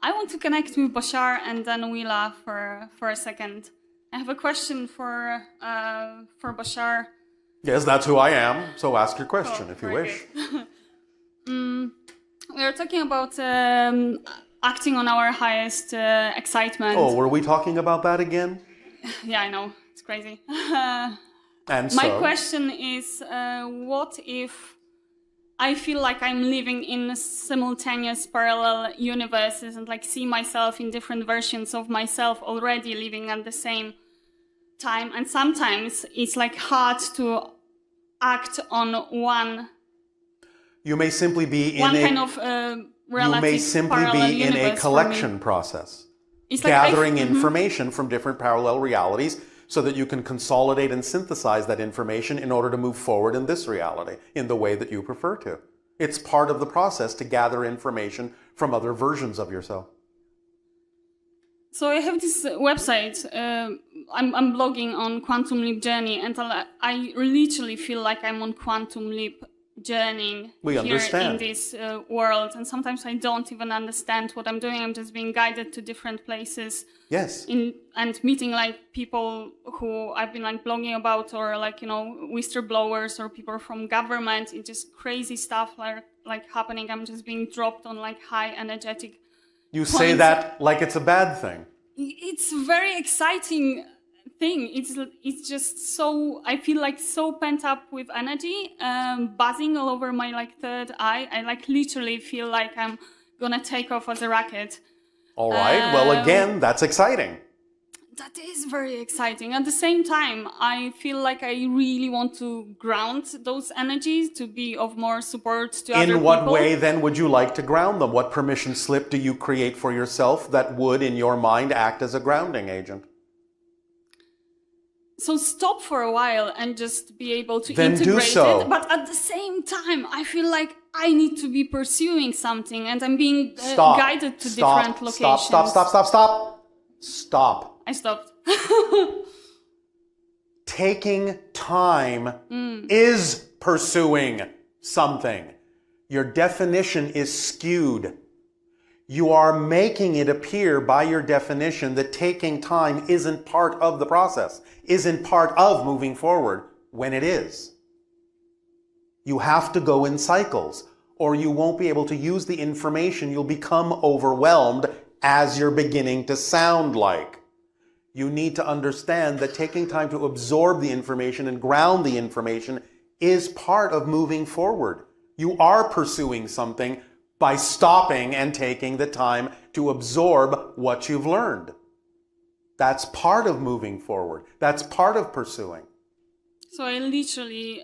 F: I want to connect with Bashar and then Willa for a second. I have a question for Bashar.
B: Yes, that's who I am. So ask your question if you
F: very
B: wish.
F: We are talking about acting on our highest excitement.
B: Oh, were we talking about that again?
F: Yeah, I know. It's crazy.
B: And
F: My
B: so?
F: question is, what if I feel like I'm living in simultaneous parallel universes and like see myself in different versions of myself already living at the same time, and sometimes it's like hard to act on one.
B: You may simply be in
F: One
B: a
F: kind of relative
B: you may simply
F: parallel
B: be in a
F: universe for me.
B: collection process,
F: It's like I-
B: gathering information from different parallel realities so that you can consolidate and synthesize that information in order to move forward in this reality in the way that you prefer to. It's part of the process to gather information from other versions of yourself.
F: So I have this website. I'm blogging on Quantum Leap Journey, and I literally feel like I'm on Quantum Leap journeying
B: We
F: here
B: understand.
F: in this world. And sometimes I don't even understand what I'm doing. I'm just being guided to different places.
B: Yes.
F: And meeting like people who I've been like blogging about, or like, you know, whistleblowers or people from government. It's just crazy stuff like happening. I'm just being dropped on like high energetic.
B: You say that like it's a bad thing.
F: It's very exciting thing. It's just so, I feel like so pent up with energy, buzzing all over my like third eye. I like literally feel like I'm gonna take off as a rocket.
B: All right. Well, again, that's exciting.
F: That is very exciting. At the same time, I feel like I really want to ground those energies to be of more support to other people.
B: In what way, then, would you like to ground them? What permission slip do you create for yourself that would, in your mind, act as a grounding agent?
F: So stop for a while and just be able to
B: Then do
F: integrate
B: so.
F: it. But at the same time, I feel like I need to be pursuing something, and I'm being guided to different locations.
B: Stop.
F: I stopped.
B: Taking time is pursuing something. Your definition is skewed. You are making it appear by your definition that taking time isn't part of the process, isn't part of moving forward, when it is. You have to go in cycles, or you won't be able to use the information. You'll become overwhelmed, as you're beginning to sound like. You need to understand that taking time to absorb the information and ground the information is part of moving forward. You are pursuing something by stopping and taking the time to absorb what you've learned. That's part of moving forward. That's part of pursuing.
F: So I literally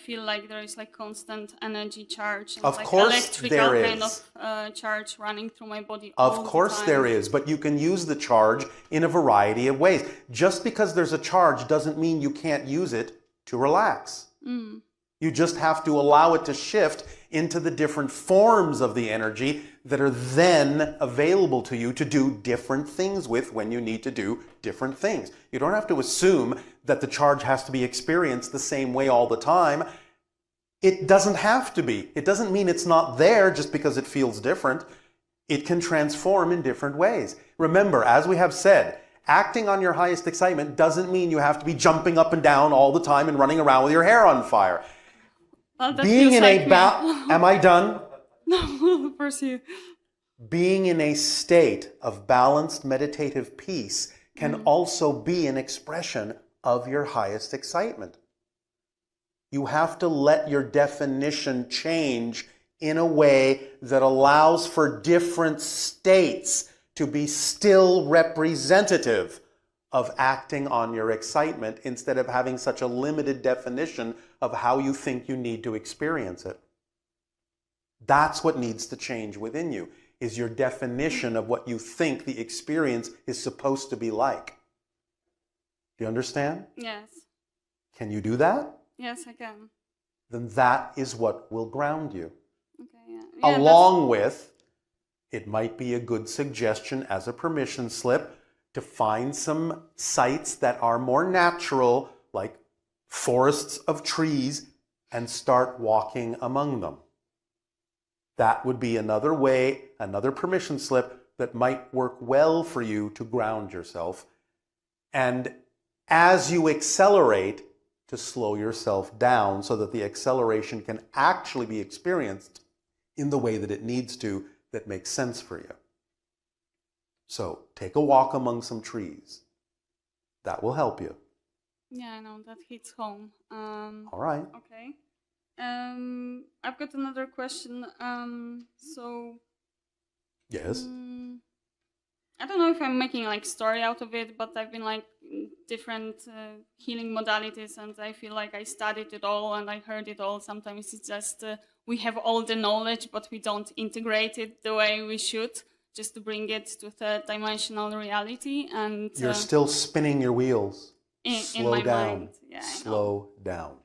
F: feel like there is like constant energy charge. And
B: Of
F: like
B: course
F: electrical
B: there
F: kind
B: is.
F: of charge running through my body.
B: Of
F: all the
B: course
F: time.
B: there is, but you can use the charge in a variety of ways. Just because there's a charge doesn't mean you can't use it to relax. You just have to allow it to shift into the different forms of the energy that are then available to you to do different things with when you need to do different things. You don't have to assume that the charge has to be experienced the same way all the time. It doesn't have to be. It doesn't mean it's not there just because it feels different. It can transform in different ways. Remember, as we have said, acting on your highest excitement doesn't mean you have to be jumping up and down all the time and running around with your hair on fire. Being in a am I done?
F: No, pursue.
B: Being in a state of balanced meditative peace can also be an expression of your highest excitement. You have to let your definition change in a way that allows for different states to be still representative of acting on your excitement instead of having such a limited definition of how you think you need to experience it. That's what needs to change within you, is your definition of what you think the experience is supposed to be like. Do you understand?
F: Yes.
B: Can you do that?
F: Yes, I can.
B: Then that is what will ground you.
F: Okay, yeah.
B: Along with, it might be a good suggestion as a permission slip to find some sites that are more natural, like forests of trees, and start walking among them. That would be another way, another permission slip that might work well for you to ground yourself. And as you accelerate, to slow yourself down so that the acceleration can actually be experienced in the way that it needs to, that makes sense for you. So take a walk among some trees. That will help you.
F: Yeah, I know, that hits home.
B: All right.
F: Okay. I've got another question.
B: Yes.
F: I don't know if I'm making like story out of it, but I've been like in different healing modalities, and I feel like I studied it all and I heard it all. Sometimes it's just we have all the knowledge, but we don't integrate it the way we should, just to bring it to third dimensional reality. And
B: you're still spinning your wheels.
F: In my
B: down.
F: mind. Yeah,
B: Slow down.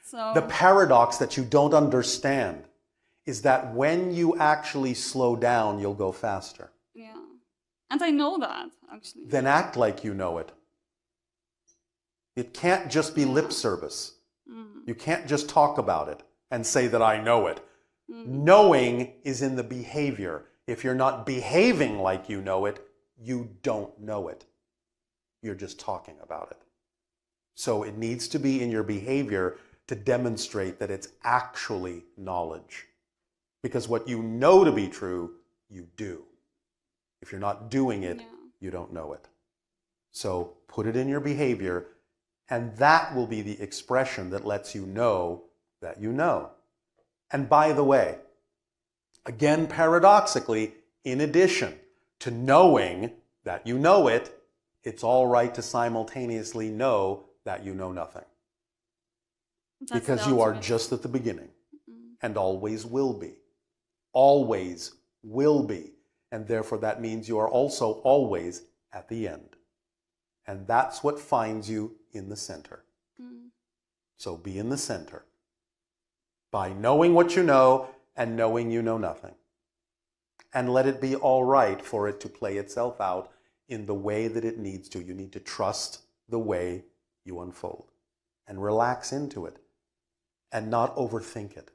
F: So
B: the paradox that you don't understand is that when you actually slow down, you'll go faster.
F: Yeah. And I know that, actually.
B: Then act like you know it. It can't just be lip service. You can't just talk about it and say that I know it. Knowing is in the behavior. If you're not behaving like you know it, you don't know it. You're just talking about it. So it needs to be in your behavior to demonstrate that it's actually knowledge. Because what you know to be true, you do. If you're not doing it, you don't know it. So put it in your behavior, and that will be the expression that lets you know that you know. And by the way, again, paradoxically, in addition to knowing that you know it, it's all right to simultaneously know that you know nothing. Because you are just at the beginning and always will be. Always will be. And therefore that means you are also always at the end. And that's what finds you in the center. So be in the center by knowing what you know and knowing you know nothing. And let it be all right for it to play itself out in the way that it needs to. You need to trust the way you unfold and relax into it and not overthink it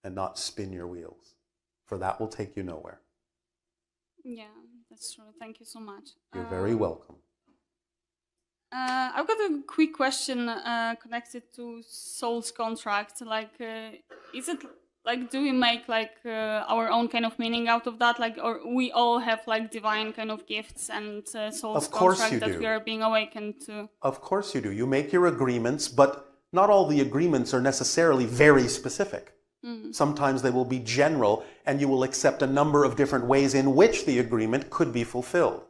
B: and not spin your wheels, for that will take you nowhere.
F: Yeah, that's true. Thank you so much.
B: You're very welcome.
F: I've got a quick question connected to soul's contract. Like, is it like, do we make like our own kind of meaning out of that? Like, or we all have like divine kind of gifts and soul's contract that we are being awakened to?
B: Of course you do. You make your agreements, but not all the agreements are necessarily very specific. Sometimes they will be general, and you will accept a number of different ways in which the agreement could be fulfilled.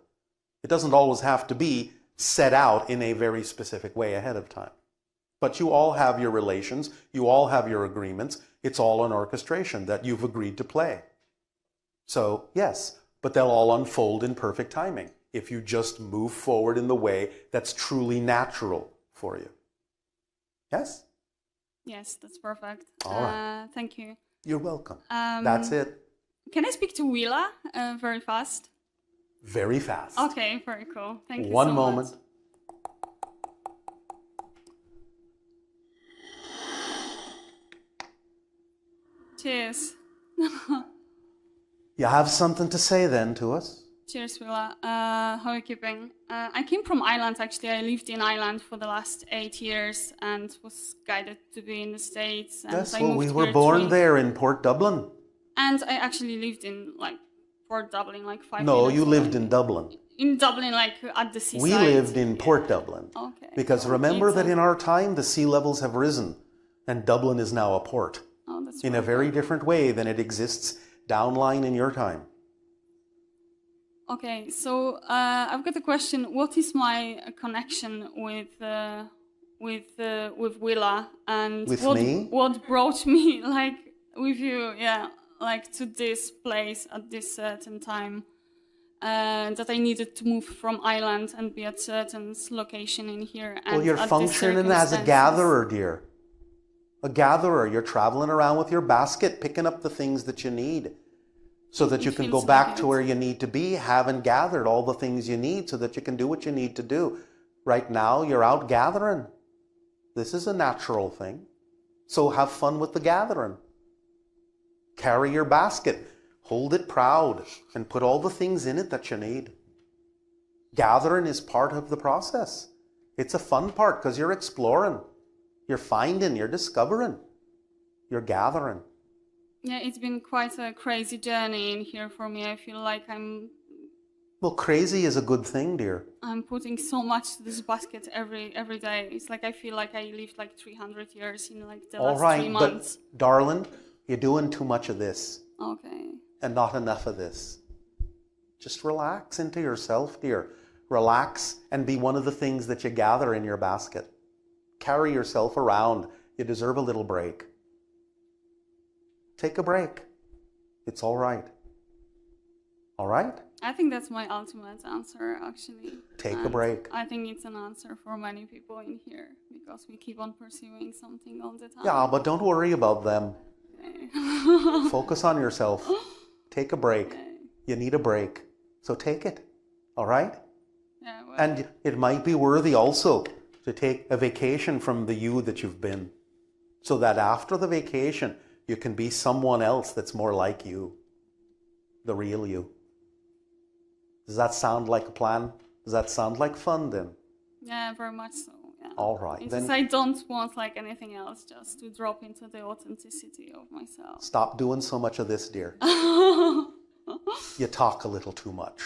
B: It doesn't always have to be set out in a very specific way ahead of time. But you all have your relations, you all have your agreements. It's all an orchestration that you've agreed to play. So, yes, but they'll all unfold in perfect timing if you just move forward in the way that's truly natural for you. Yes?
F: Yes, that's perfect.
B: All right.
F: Thank you.
B: You're welcome. That's it.
F: Can I speak to Willa very fast?
B: Very fast.
F: Okay, very cool. Thank you
B: One
F: so
B: moment.
F: much. Cheers.
B: You have something to say then to us?
F: Cheers, Willa. How are you keeping? I came from Ireland, actually. I lived in Ireland for the last 8 years and was guided to be in the States. And
B: Yes,
F: I
B: well,
F: moved
B: we were
F: here
B: born
F: 3
B: there in Port Dublin.
F: And I actually lived in, like, Port Dublin, like 5
B: No,
F: minutes
B: you
F: away.
B: lived in Dublin.
F: In Dublin, like, at the seaside.
B: We lived in Port Dublin.
F: Okay.
B: Because remember that in our time, the sea levels have risen, and Dublin is now a port.
F: Oh, that's
B: In a very different way than it exists downline in your time.
F: Okay, so I've got a question. What is my connection with Willa, and
B: With
F: what,
B: me?
F: what brought me like with you? Yeah, like to this place at this certain time. That I needed to move from Ireland and be at certain location in here. And
B: Well, you're
F: at these
B: functioning as a
F: circumstances.
B: gatherer, dear. A gatherer. You're traveling around with your basket, picking up the things that you need so that you can go
F: feels
B: back
F: like
B: to
F: it.
B: where you need to be, having gathered all the things you need so that you can do what you need to do. Right now, you're out gathering. This is a natural thing. So have fun with the gathering. Carry your basket. Hold it proud and put all the things in it that you need. Gathering is part of the process. It's a fun part because you're exploring. You're finding, you're discovering, you're gathering.
F: Yeah, it's been quite a crazy journey in here for me. I feel like
B: Well, crazy is a good thing, dear.
F: I'm putting so much to this basket every day. It's like I feel like I lived like 300 years in like the
B: All
F: last
B: right,
F: 3 months.
B: but darling, you're doing too much of this
F: Okay.
B: and not enough of this. Just relax into yourself, dear. Relax and be one of the things that you gather in your basket. Carry yourself around. You deserve a little break. Take a break. It's all right. All right?
F: I think that's my ultimate answer, actually.
B: Take a
F: And
B: break.
F: I think it's an answer for many people in here because we keep on pursuing something all the time.
B: Yeah, but don't worry about them.
F: Okay.
B: Focus on yourself. Take a break.
F: Okay.
B: You need a break. So take it. All right?
F: Yeah, well,
B: And it might be worthy also to take a vacation from the you that you've been, so that after the vacation, you can be someone else that's more like you, the real you. Does that sound like a plan? Does that sound like fun then?
F: yeah, very much so. Yeah.
B: All right,
F: It's
B: then
F: just I don't want like anything else, just to drop into the authenticity of myself.
B: stop doing so much of this, dear. You talk a little too much.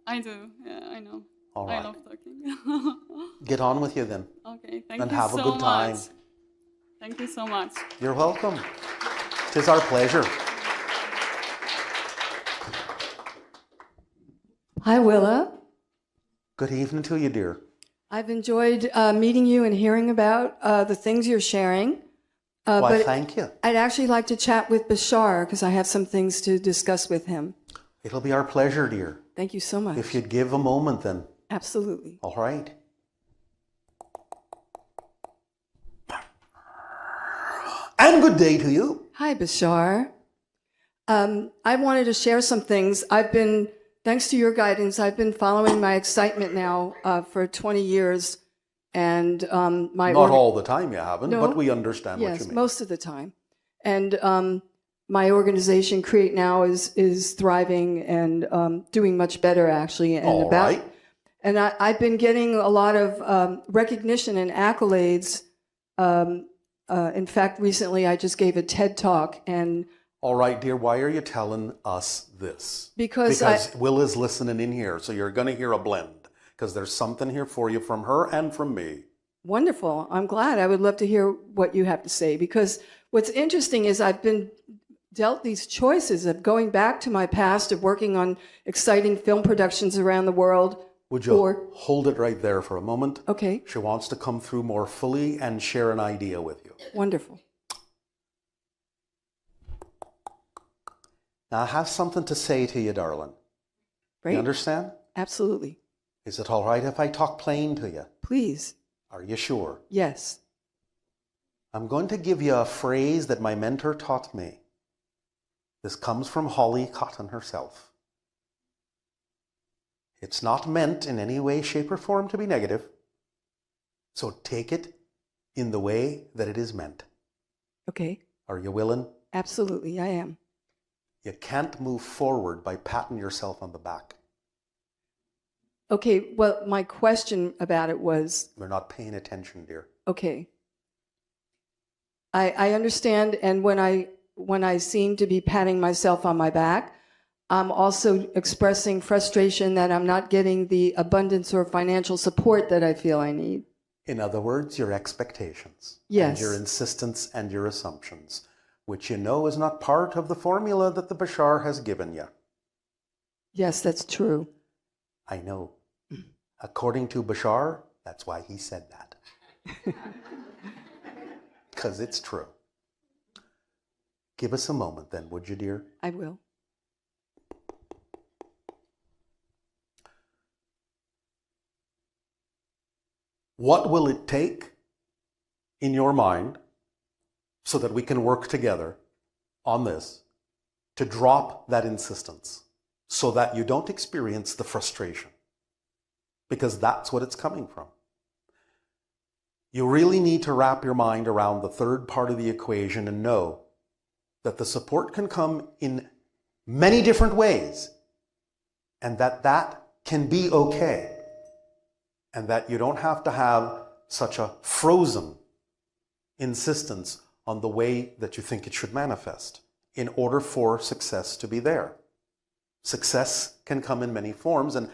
F: I do. Yeah, I know.
B: All
F: I
B: right.
F: love talking.
B: Get on with you then.
F: Okay, thank
B: And
F: you
B: have a
F: so
B: good time.
F: much. Thank you so much.
B: You're welcome. 'Tis our pleasure.
A: Hi, Willa.
B: Good evening to you, dear.
A: I've enjoyed meeting you and hearing about the things you're sharing.
B: Why,
A: but
B: thank you.
A: I'd actually like to chat with Bashar because I have some things to discuss with him.
B: It'll be our pleasure, dear.
A: Thank you so much.
B: If you'd give a moment then.
A: Absolutely.
B: All right. And good day to you.
A: Hi, Bashar. I wanted to share some things. Thanks to your guidance, I've been following my excitement now for 20 years. And my
B: Not all the time you haven't,
A: No.
B: but we understand what you
A: yes,
B: mean.
A: most of the time. And my organization, Create Now, is thriving and doing much better, actually. And
B: All right.
A: And I've been getting a lot of recognition and accolades. In fact, recently I just gave a TED Talk, and
B: All right, dear, why are you telling us this?
A: Because
B: Will is listening in here, so you're going to hear a blend. Because there's something here for you from her and from me.
A: wonderful. I'm glad. I would love to hear what you have to say, because what's interesting is I've been dealt these choices of going back to my past of working on exciting film productions around the world.
B: Would you hold it right there for a moment?
A: Okay,
B: She wants to come through more fully and share an idea with you.
A: wonderful.
B: Now, I have something to say to you, darling.
A: Great.
B: You understand?
A: Absolutely.
B: Is it all right if I talk plain to you?
A: Please.
B: Are you sure?
A: Yes.
B: I'm going to give you a phrase that my mentor taught me. This comes from Holly Cotton herself. It's not meant in any way, shape, or form to be negative. So take it in the way that it is meant.
G: Okay.
B: Are you willing?
G: Absolutely, I am.
B: You can't move forward by patting yourself on the back.
G: Okay, well, my question about it was,
B: You're not paying attention, dear.
G: okay, I understand, and when I seem to be patting myself on my back, I'm also expressing frustration that I'm not getting the abundance or financial support that I feel I need.
B: In other words, your expectations.
G: Yes.
B: And your insistence and your assumptions, which you know is not part of the formula that the Bashar has given you.
G: Yes, that's true.
B: I know. According to Bashar, that's why he said that. Because it's true. Give us a moment then, would you, dear?
G: I will.
B: What will it take in your mind so that we can work together on this to drop that insistence so that you don't experience the frustration? Because that's what it's coming from. You really need to wrap your mind around the third part of the equation and know that the support can come in many different ways and that can be okay. And that you don't have to have such a frozen insistence on the way that you think it should manifest in order for success to be there. Success can come in many forms, and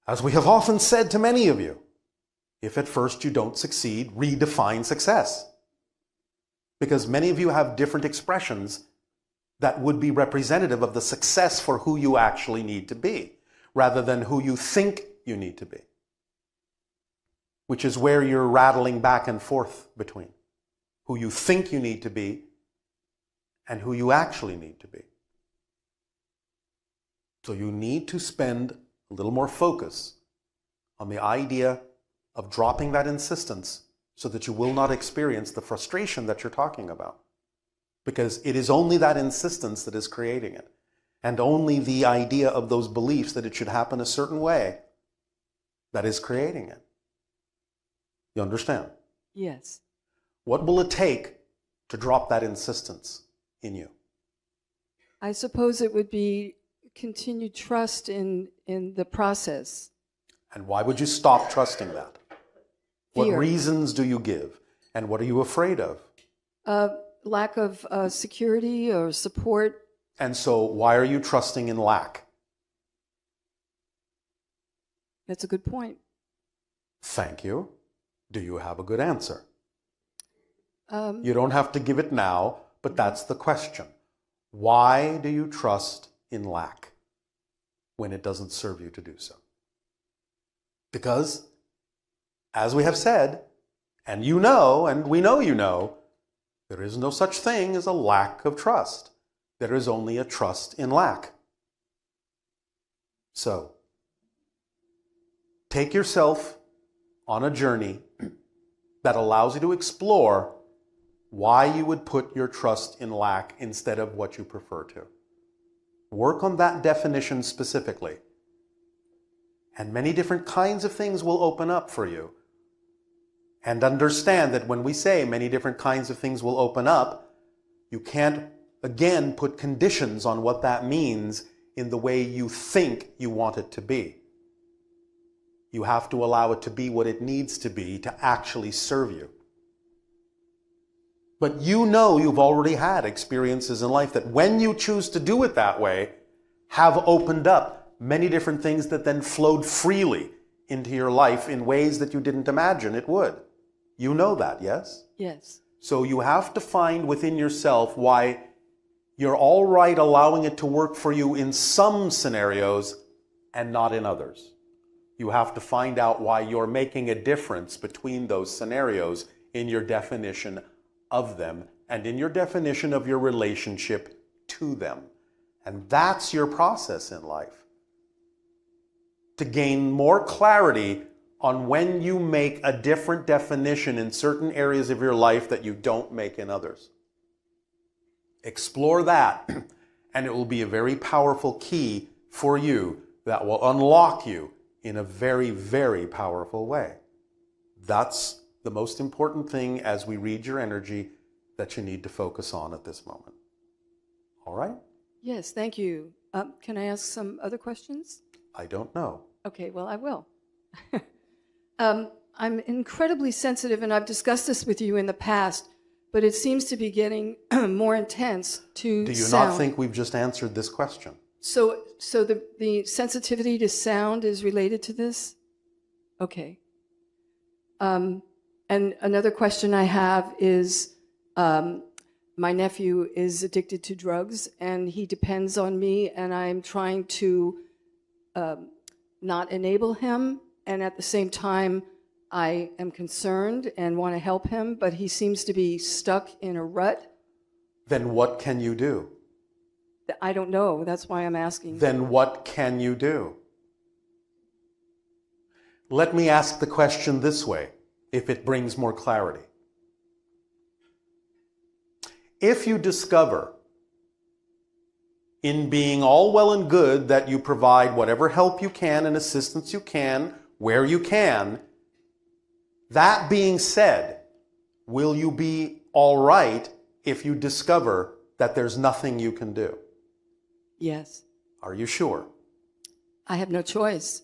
B: as we have often said to many of you, if at first you don't succeed, redefine success. Because many of you have different expressions that would be representative of the success for who you actually need to be, rather than who you think you need to be. Which is where you're rattling back and forth between who you think you need to be and who you actually need to be. So you need to spend a little more focus on the idea of dropping that insistence so that you will not experience the frustration that you're talking about. Because it is only that insistence that is creating it, and only the idea of those beliefs that it should happen a certain way that is creating it. You understand?
G: Yes.
B: What will it take to drop that insistence in you?
G: I suppose it would be continued trust in the process.
B: And why would you stop trusting that? What
G: Fear.
B: reasons do you give? And what are you afraid of?
G: Lack of security or support.
B: And so why are you trusting in lack?
G: That's a good point.
B: Thank you. Do you have a good answer? You don't have to give it now, but that's the question. Why do you trust in lack when it doesn't serve you to do so? Because, as we have said, and you know, and we know you know, there is no such thing as a lack of trust. There is only a trust in lack. So, take yourself on a journey that allows you to explore why you would put your trust in lack instead of what you prefer to. Work on that definition specifically. And many different kinds of things will open up for you. And understand that when we say many different kinds of things will open up, you can't, again, put conditions on what that means in the way you think you want it to be. You have to allow it to be what it needs to be to actually serve you. But you know you've already had experiences in life that when you choose to do it that way, have opened up many different things that then flowed freely into your life in ways that you didn't imagine it would. You know that, yes?
G: Yes.
B: So you have to find within yourself why you're all right allowing it to work for you in some scenarios and not in others. You have to find out why you're making a difference between those scenarios in your definition of them and in your definition of your relationship to them. And that's your process in life. To gain more clarity on when you make a different definition in certain areas of your life that you don't make in others. Explore that, and it will be a very powerful key for you that will unlock you in a very, very powerful way. That's the most important thing as we read your energy that you need to focus on at this moment. All right?
G: Yes, thank you. Can I ask some other questions?
B: I don't know.
G: Okay, well, I will. I'm incredibly sensitive, and I've discussed this with you in the past, but it seems to be getting more intense to
B: Do you
G: sound.
B: not think we've just answered this question?
G: So the sensitivity to sound is related to this? Okay. And another question I have is, my nephew is addicted to drugs, and he depends on me, and I'm trying to not enable him, and at the same time, I am concerned and want to help him, but he seems to be stuck in a rut.
B: Then what can you do?
G: I don't know. That's why I'm asking.
B: Then what can you do? Let me ask the question this way, if it brings more clarity. If you discover in being all well and good that you provide whatever help you can and assistance you can, where you can, that being said, will you be all right if you discover that there's nothing you can do?
G: Yes.
B: Are you sure?
G: I have no choice.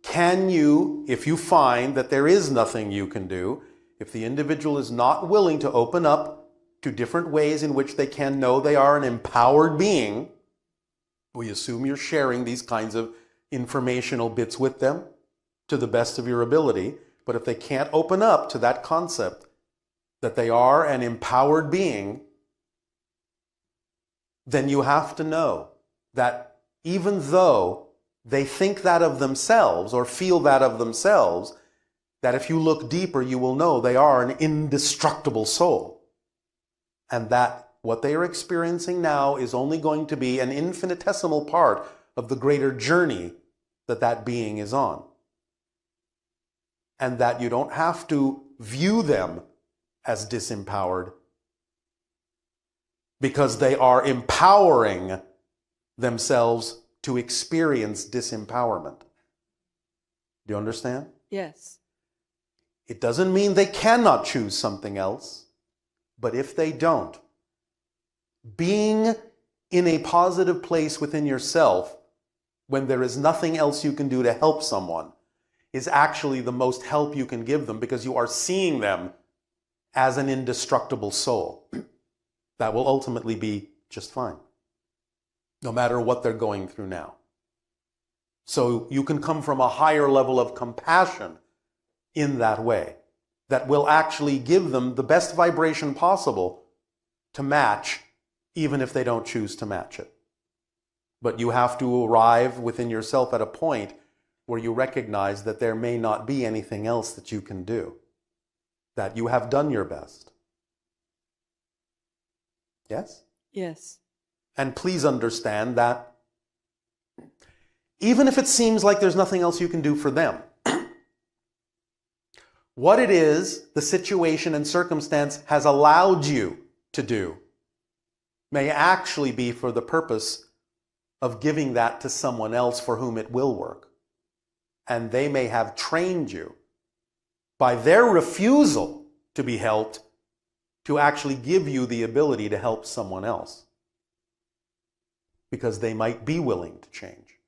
B: Can you, if you find that there is nothing you can do, if the individual is not willing to open up to different ways in which they can know they are an empowered being, we assume you're sharing these kinds of informational bits with them to the best of your ability, but if they can't open up to that concept that they are an empowered being, then you have to know that even though they think that of themselves or feel that of themselves, that if you look deeper, you will know they are an indestructible soul. And that what they are experiencing now is only going to be an infinitesimal part of the greater journey that that being is on. And that you don't have to view them as disempowered because they are empowering themselves to experience disempowerment. Do you understand?
G: Yes.
B: It doesn't mean they cannot choose something else, but if they don't, being in a positive place within yourself when there is nothing else you can do to help someone is actually the most help you can give them, because you are seeing them as an indestructible soul that will ultimately be just fine, no matter what they're going through now. So you can come from a higher level of compassion in that way that will actually give them the best vibration possible to match, even if they don't choose to match it. But you have to arrive within yourself at a point where you recognize that there may not be anything else that you can do, that you have done your best. Yes?
G: Yes.
B: And please understand that even if it seems like there's nothing else you can do for them, what it is, the situation and circumstance has allowed you to do may actually be for the purpose of giving that to someone else for whom it will work. And they may have trained you by their refusal to be helped to actually give you the ability to help someone else, because they might be willing to change.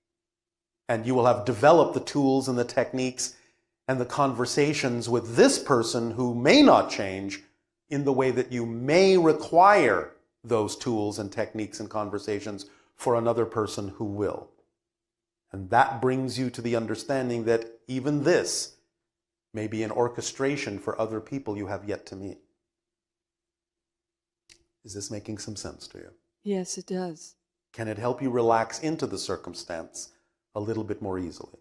B: And you will have developed the tools and the techniques and the conversations with this person who may not change in the way that you may require those tools and techniques and conversations for another person who will. And that brings you to the understanding that even this may be an orchestration for other people you have yet to meet. Is this making some sense to you?
G: Yes, it does.
B: Can it help you relax into the circumstance a little bit more easily?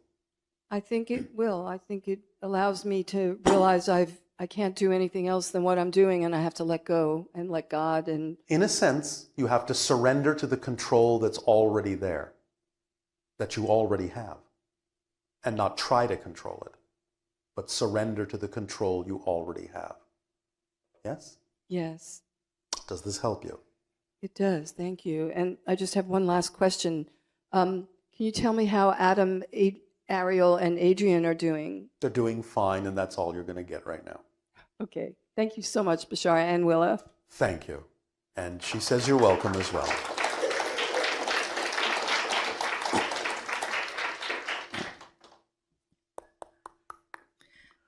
G: I think it will. I think it allows me to realize I can't do anything else than what I'm doing, and I have to let go and let God. And
B: in a sense, you have to surrender to the control that's already there, that you already have. and not try to control it, but surrender to the control you already have. Yes?
G: Yes,
B: Does this help you?
G: it does. Thank you. And I just have one last question. Can you tell me how Adam, Ariel, and Adrian are doing?
B: They're doing fine, and that's all you're going to get right now.
G: Okay. Thank you so much, Bashar and Willa.
B: Thank you. And she says you're welcome as well.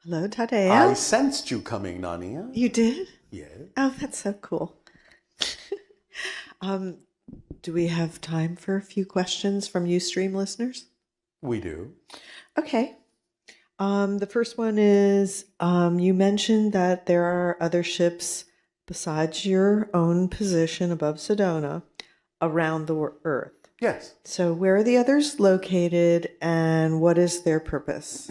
H: Hello, Tadeo.
B: I sensed you coming, Nania.
H: You did?
B: Yes.
H: Oh, that's so cool. Do we have time for a few questions from Ustream listeners?
B: We do.
H: Okay. The first one is, you mentioned that there are other ships besides your own position above Sedona around the Earth.
B: Yes.
H: So where are the others located and what is their purpose?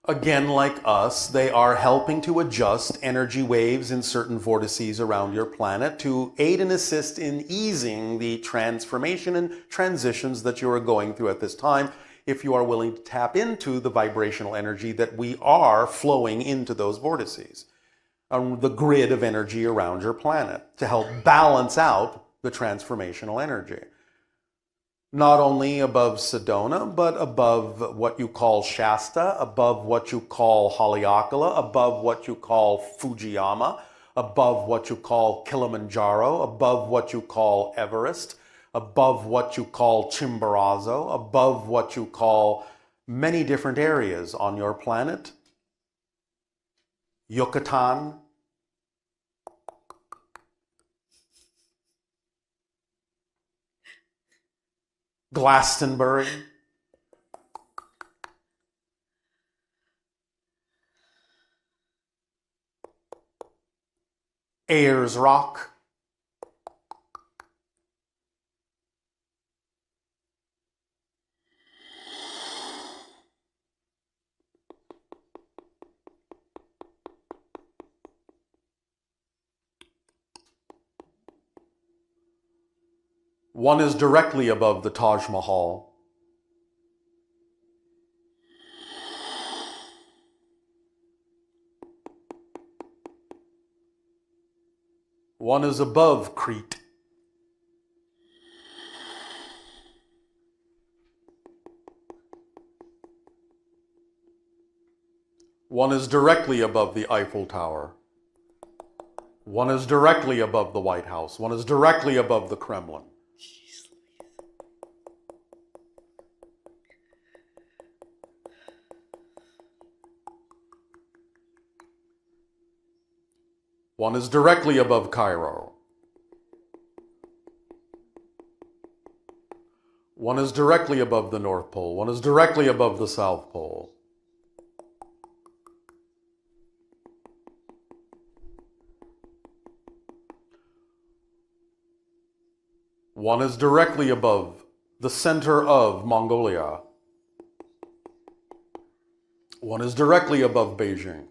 B: Again, like us, they are helping to adjust energy waves in certain vortices around your planet to aid and assist in easing the transformation and transitions that you are going through at this time, if you are willing to tap into the vibrational energy that we are flowing into those vortices, the grid of energy around your planet, to help balance out the transformational energy. Not only above Sedona, but above what you call Shasta, above what you call Haleakala, above what you call Fujiyama, above what you call Kilimanjaro, above what you call Everest, above what you call Chimborazo, above what you call many different areas on your planet. Yucatan, Glastonbury, Ayers Rock, one is directly above the Taj Mahal. One is above Crete. One is directly above the Eiffel Tower. One is directly above the White House. One is directly above the Kremlin. One is directly above Cairo. One is directly above the North Pole. One is directly above the South Pole. One is directly above the center of Mongolia. One is directly above Beijing.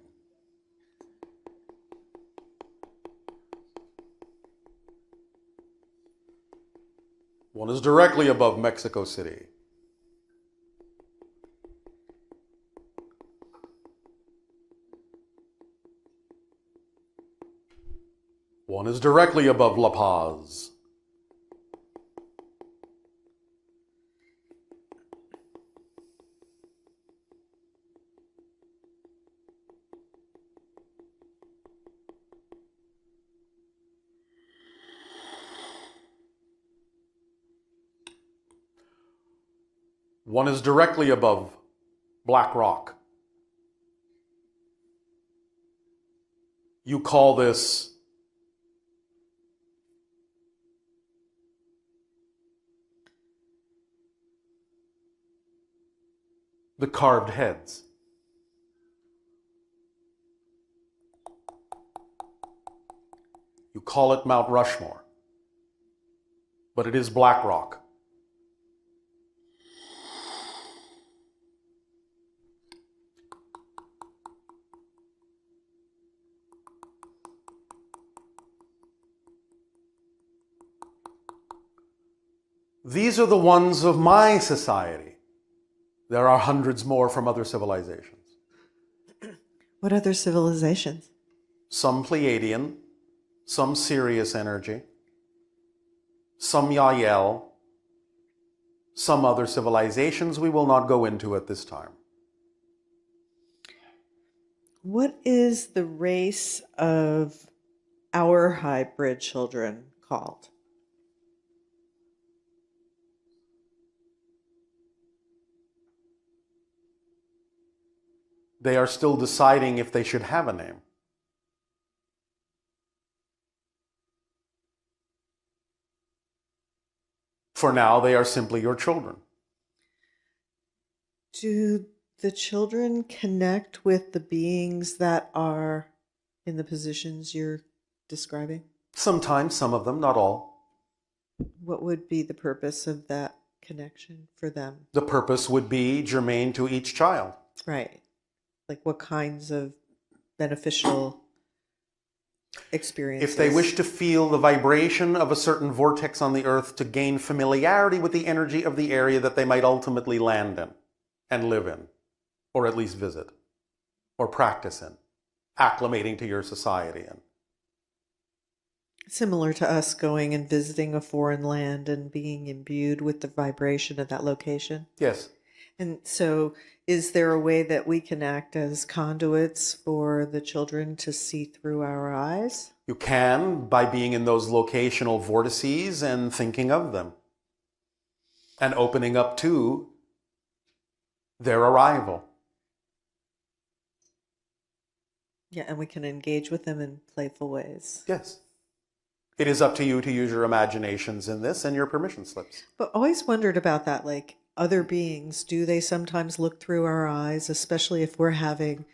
B: One is directly above Mexico City. One is directly above La Paz. One is directly above Black Rock. You call this the carved heads. You call it Mount Rushmore, but it is Black Rock. These are the ones of my society, There are hundreds more from other civilizations.
H: What other civilizations?
B: Some Pleiadian, some Sirius energy, some Yael, some other civilizations we will not go into at this time.
H: What is the race of our hybrid children called?
B: They are still deciding if they should have a name. For now, they are simply your children.
H: Do the children connect with the beings that are in the positions you're describing?
B: Sometimes, some of them, not all.
H: What would be the purpose of that connection for them?
B: The purpose would be germane to each child.
H: Right. Like what kinds of beneficial experiences?
B: If they wish to feel the vibration of a certain vortex on the earth to gain familiarity with the energy of the area that they might ultimately land in and live in, or at least visit, or practice in, acclimating to your society in.
H: Similar to us going and visiting a foreign land and being imbued with the vibration of that location.
B: Yes.
H: And so is there a way that we can act as conduits for the children to see through our eyes?
B: You can by being in those locational vortices and thinking of them and opening up to their arrival.
H: Yeah, and we can engage with them in playful ways.
B: Yes. It is up to you to use your imaginations in this and your permission slips.
H: But always wondered about that, like other beings, do they sometimes look through our eyes, especially if we're having...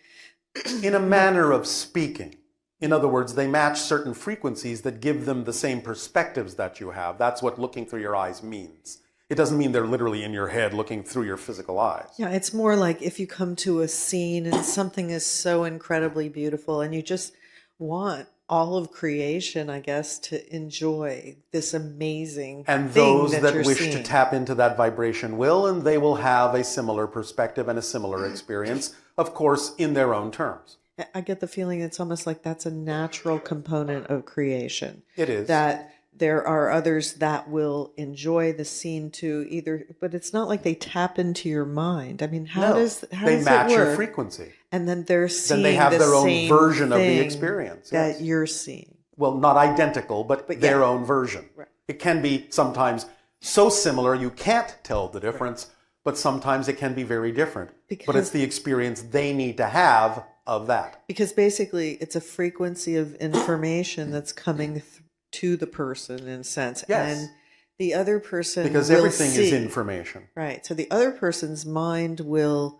B: In a manner of speaking. In other words, they match certain frequencies that give them the same perspectives that you have. That's what looking through your eyes means. It doesn't mean they're literally in your head looking through your physical eyes.
H: Yeah, it's more like if you come to a scene and something is so incredibly beautiful and you just want all of creation, I guess, to enjoy this amazing
B: and
H: thing
B: those that
H: you're
B: wish
H: seeing.
B: to tap into that vibration will, and they will have a similar perspective and a similar experience, of course, in their own terms.
H: I get the feeling it's almost like that's a natural component of creation.
B: It is.
H: That there are others that will enjoy the scene too, either, but it's not like they tap into your mind. I mean, how does it
B: match your
H: work?
B: frequency.
H: And then they're seeing
B: Then they have
H: the
B: their own
H: same
B: version of the
H: thing
B: experience.
H: that
B: Yes.
H: you're seeing.
B: Well, not identical, but their own version.
H: Right.
B: It can be sometimes so similar you can't tell the difference, but sometimes it can be very different. But it's the experience they need to have of that.
H: Because basically it's a frequency of information that's coming to the person in a sense.
B: Yes.
H: And the other person
B: Because
H: will
B: everything is
H: see.
B: information.
H: Right. So the other person's mind will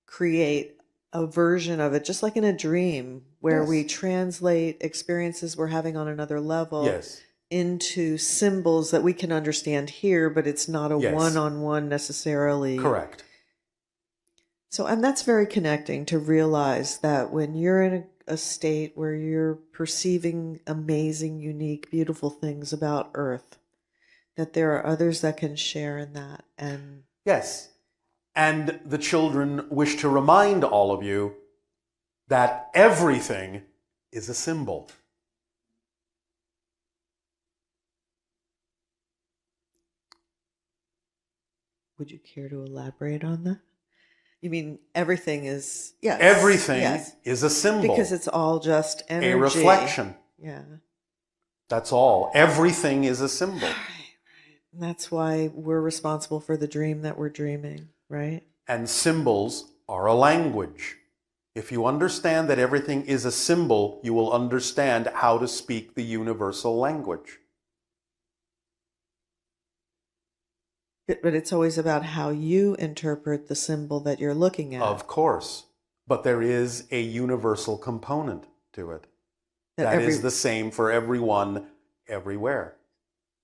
H: create a version of it, just like in a dream, where
B: Yes.
H: we translate experiences we're having on another level
B: Yes.
H: into symbols that we can understand here, but it's not a
B: Yes.
H: one-on-one necessarily.
B: Correct.
H: So, and that's very connecting to realize that when you're in a state where you're perceiving amazing, unique, beautiful things about Earth, that there are others that can share in that. And
B: Yes. And the children wish to remind all of you that everything is a symbol.
H: would you care to elaborate on that? You mean everything is, yes.
B: Everything
H: yes.
B: is a symbol.
H: Because it's all just energy.
B: a reflection.
H: Yeah.
B: That's all. Everything is a symbol.
H: And that's why we're responsible for the dream that we're dreaming, right?
B: And symbols are a language. If you understand that everything is a symbol, you will understand how to speak the universal language.
H: But it's always about how you interpret the symbol that you're looking at.
B: Of course. But there is a universal component to it. That is the same for everyone, everywhere,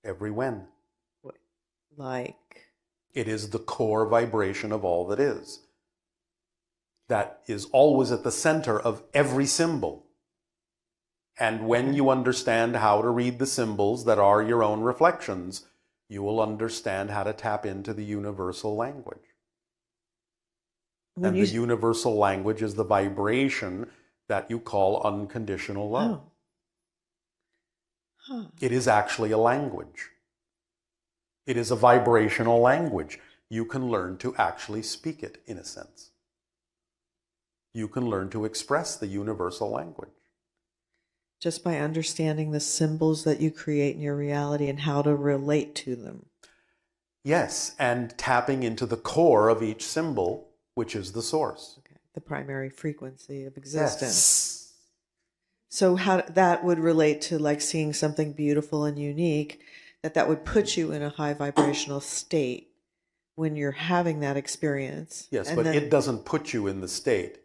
B: every when.
H: Like?
B: It is the core vibration of all that is. That is always at the center of every symbol. And when you understand how to read the symbols that are your own reflections, you will understand how to tap into the universal language. And the universal language is the vibration that you call unconditional love.
H: Oh. Huh.
B: It is actually a language. It is a vibrational language. You can learn to actually speak it, in a sense. You can learn to express the universal language.
H: Just by understanding the symbols that you create in your reality and how to relate to them.
B: Yes, and tapping into the core of each symbol, which is the source.
H: Okay. The primary frequency of existence.
B: Yes.
H: So how that would relate to like seeing something beautiful and unique, that would put you in a high vibrational state when you're having that experience.
B: Yes,
H: and
B: but
H: then,
B: it doesn't put you in the state.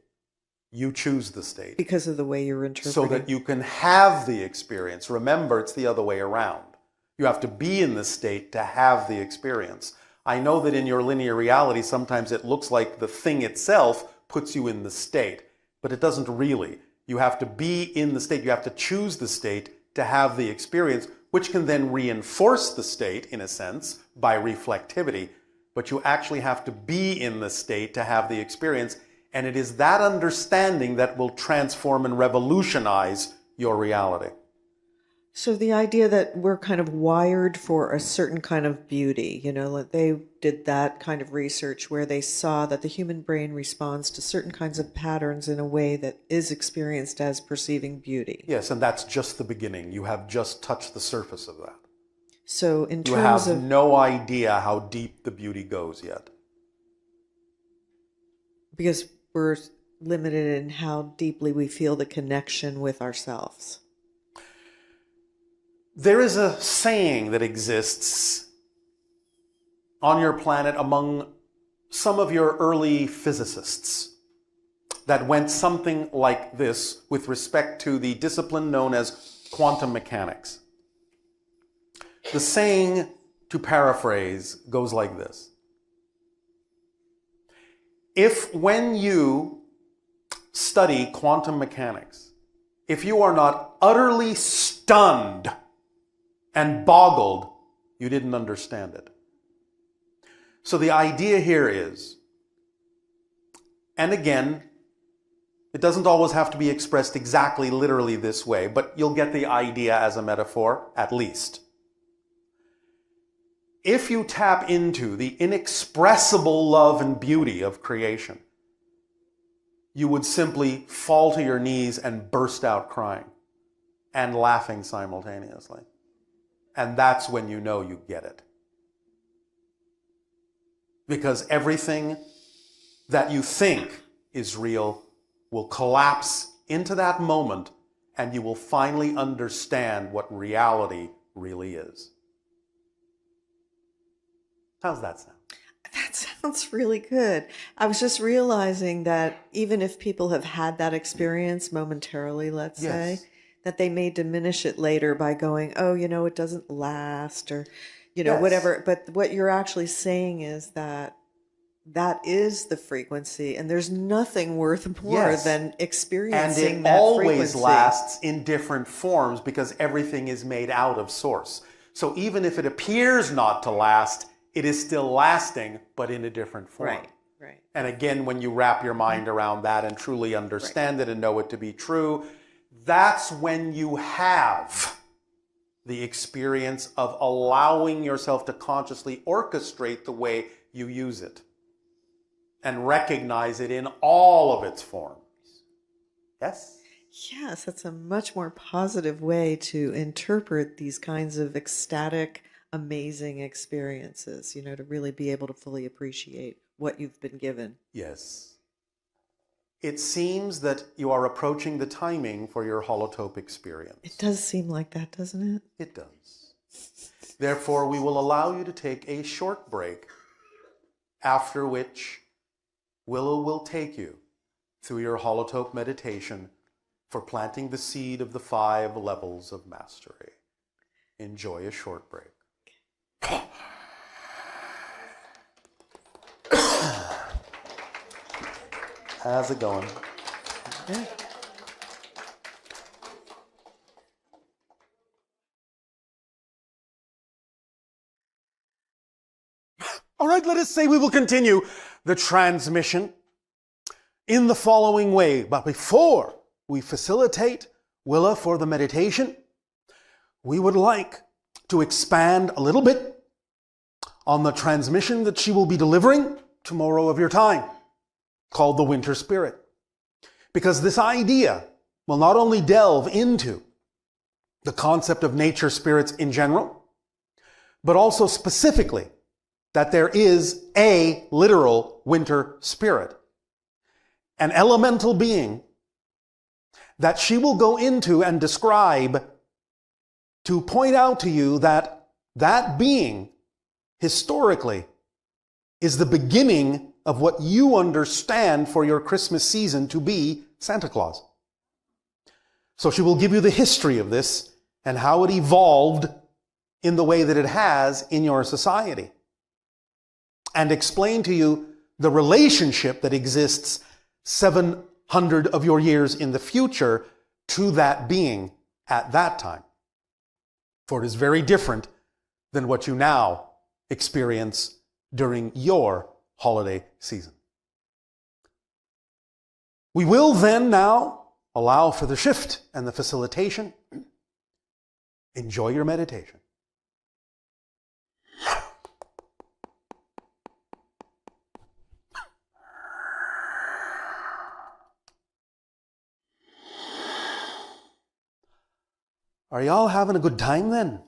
B: You choose the state.
H: because of the way you're interpreting.
B: So that you can have the experience. Remember, it's the other way around. You have to be in the state to have the experience. I know that in your linear reality, sometimes it looks like the thing itself puts you in the state, but it doesn't really. You have to be in the state. You have to choose the state to have the experience, which can then reinforce the state, in a sense, by reflectivity. But you actually have to be in the state to have the experience. And it is that understanding that will transform and revolutionize your reality.
H: So the idea that we're kind of wired for a certain kind of beauty, like they did that kind of research where they saw that the human brain responds to certain kinds of patterns in a way that is experienced as perceiving beauty.
B: Yes, and that's just the beginning. You have just touched the surface of that.
H: So in
B: You
H: terms
B: have
H: of
B: no idea how deep the beauty goes yet.
H: because we're limited in how deeply we feel the connection with ourselves.
B: There is a saying that exists on your planet among some of your early physicists that went something like this with respect to the discipline known as quantum mechanics. The saying, to paraphrase, goes like this. If when you study quantum mechanics, if you are not utterly stunned and boggled, you didn't understand it. So the idea here is, and again, it doesn't always have to be expressed exactly literally this way, but you'll get the idea as a metaphor, at least. If you tap into the inexpressible love and beauty of creation, you would simply fall to your knees and burst out crying and laughing simultaneously. And that's when you know you get it. Because everything that you think is real will collapse into that moment, and you will finally understand what reality really is. How's that sound?
H: That sounds really good. I was just realizing that even if people have had that experience momentarily, let's
B: Yes.
H: say, that they may diminish it later by going, oh, it doesn't last, or,
B: Yes.
H: whatever. But what you're actually saying is that is the frequency, and there's nothing worth more
B: Yes.
H: than
B: And
H: experiencing
B: it
H: that
B: always
H: frequency.
B: lasts in different forms because everything is made out of source. So even if it appears not to last, it is still lasting, but in a different form.
H: Right.
B: And again, when you wrap your mind around that and truly understand it and know it to be true, that's when you have the experience of allowing yourself to consciously orchestrate the way you use it and recognize it in all of its forms. Yes?
H: Yes, that's a much more positive way to interpret these kinds of ecstatic, amazing experiences, to really be able to fully appreciate what you've been given.
B: Yes. It seems that you are approaching the timing for your holotope experience.
H: It does seem like that, doesn't it?
B: It does. Therefore, we will allow you to take a short break, after which Willow will take you through your holotope meditation for planting the seed of the 5 levels of mastery. Enjoy a short break. How's it going?
H: Yeah.
B: All right, let us say we will continue the transmission in the following way. But before we facilitate Willa for the meditation, we would like to expand a little bit on the transmission that she will be delivering tomorrow of your time, called the Winter Spirit. Because this idea will not only delve into the concept of nature spirits in general, but also specifically that there is a literal winter spirit, an elemental being that she will go into and describe to point out to you that that being historically is the beginning of what you understand for your Christmas season to be Santa Claus. So she will give you the history of this and how it evolved in the way that it has in your society, and explain to you the relationship that exists 700 of your years in the future to that being at that time. For it is very different than what you now experience during your holiday season. We will then now allow for the shift and the facilitation. Enjoy your meditation. Are y'all having a good time then?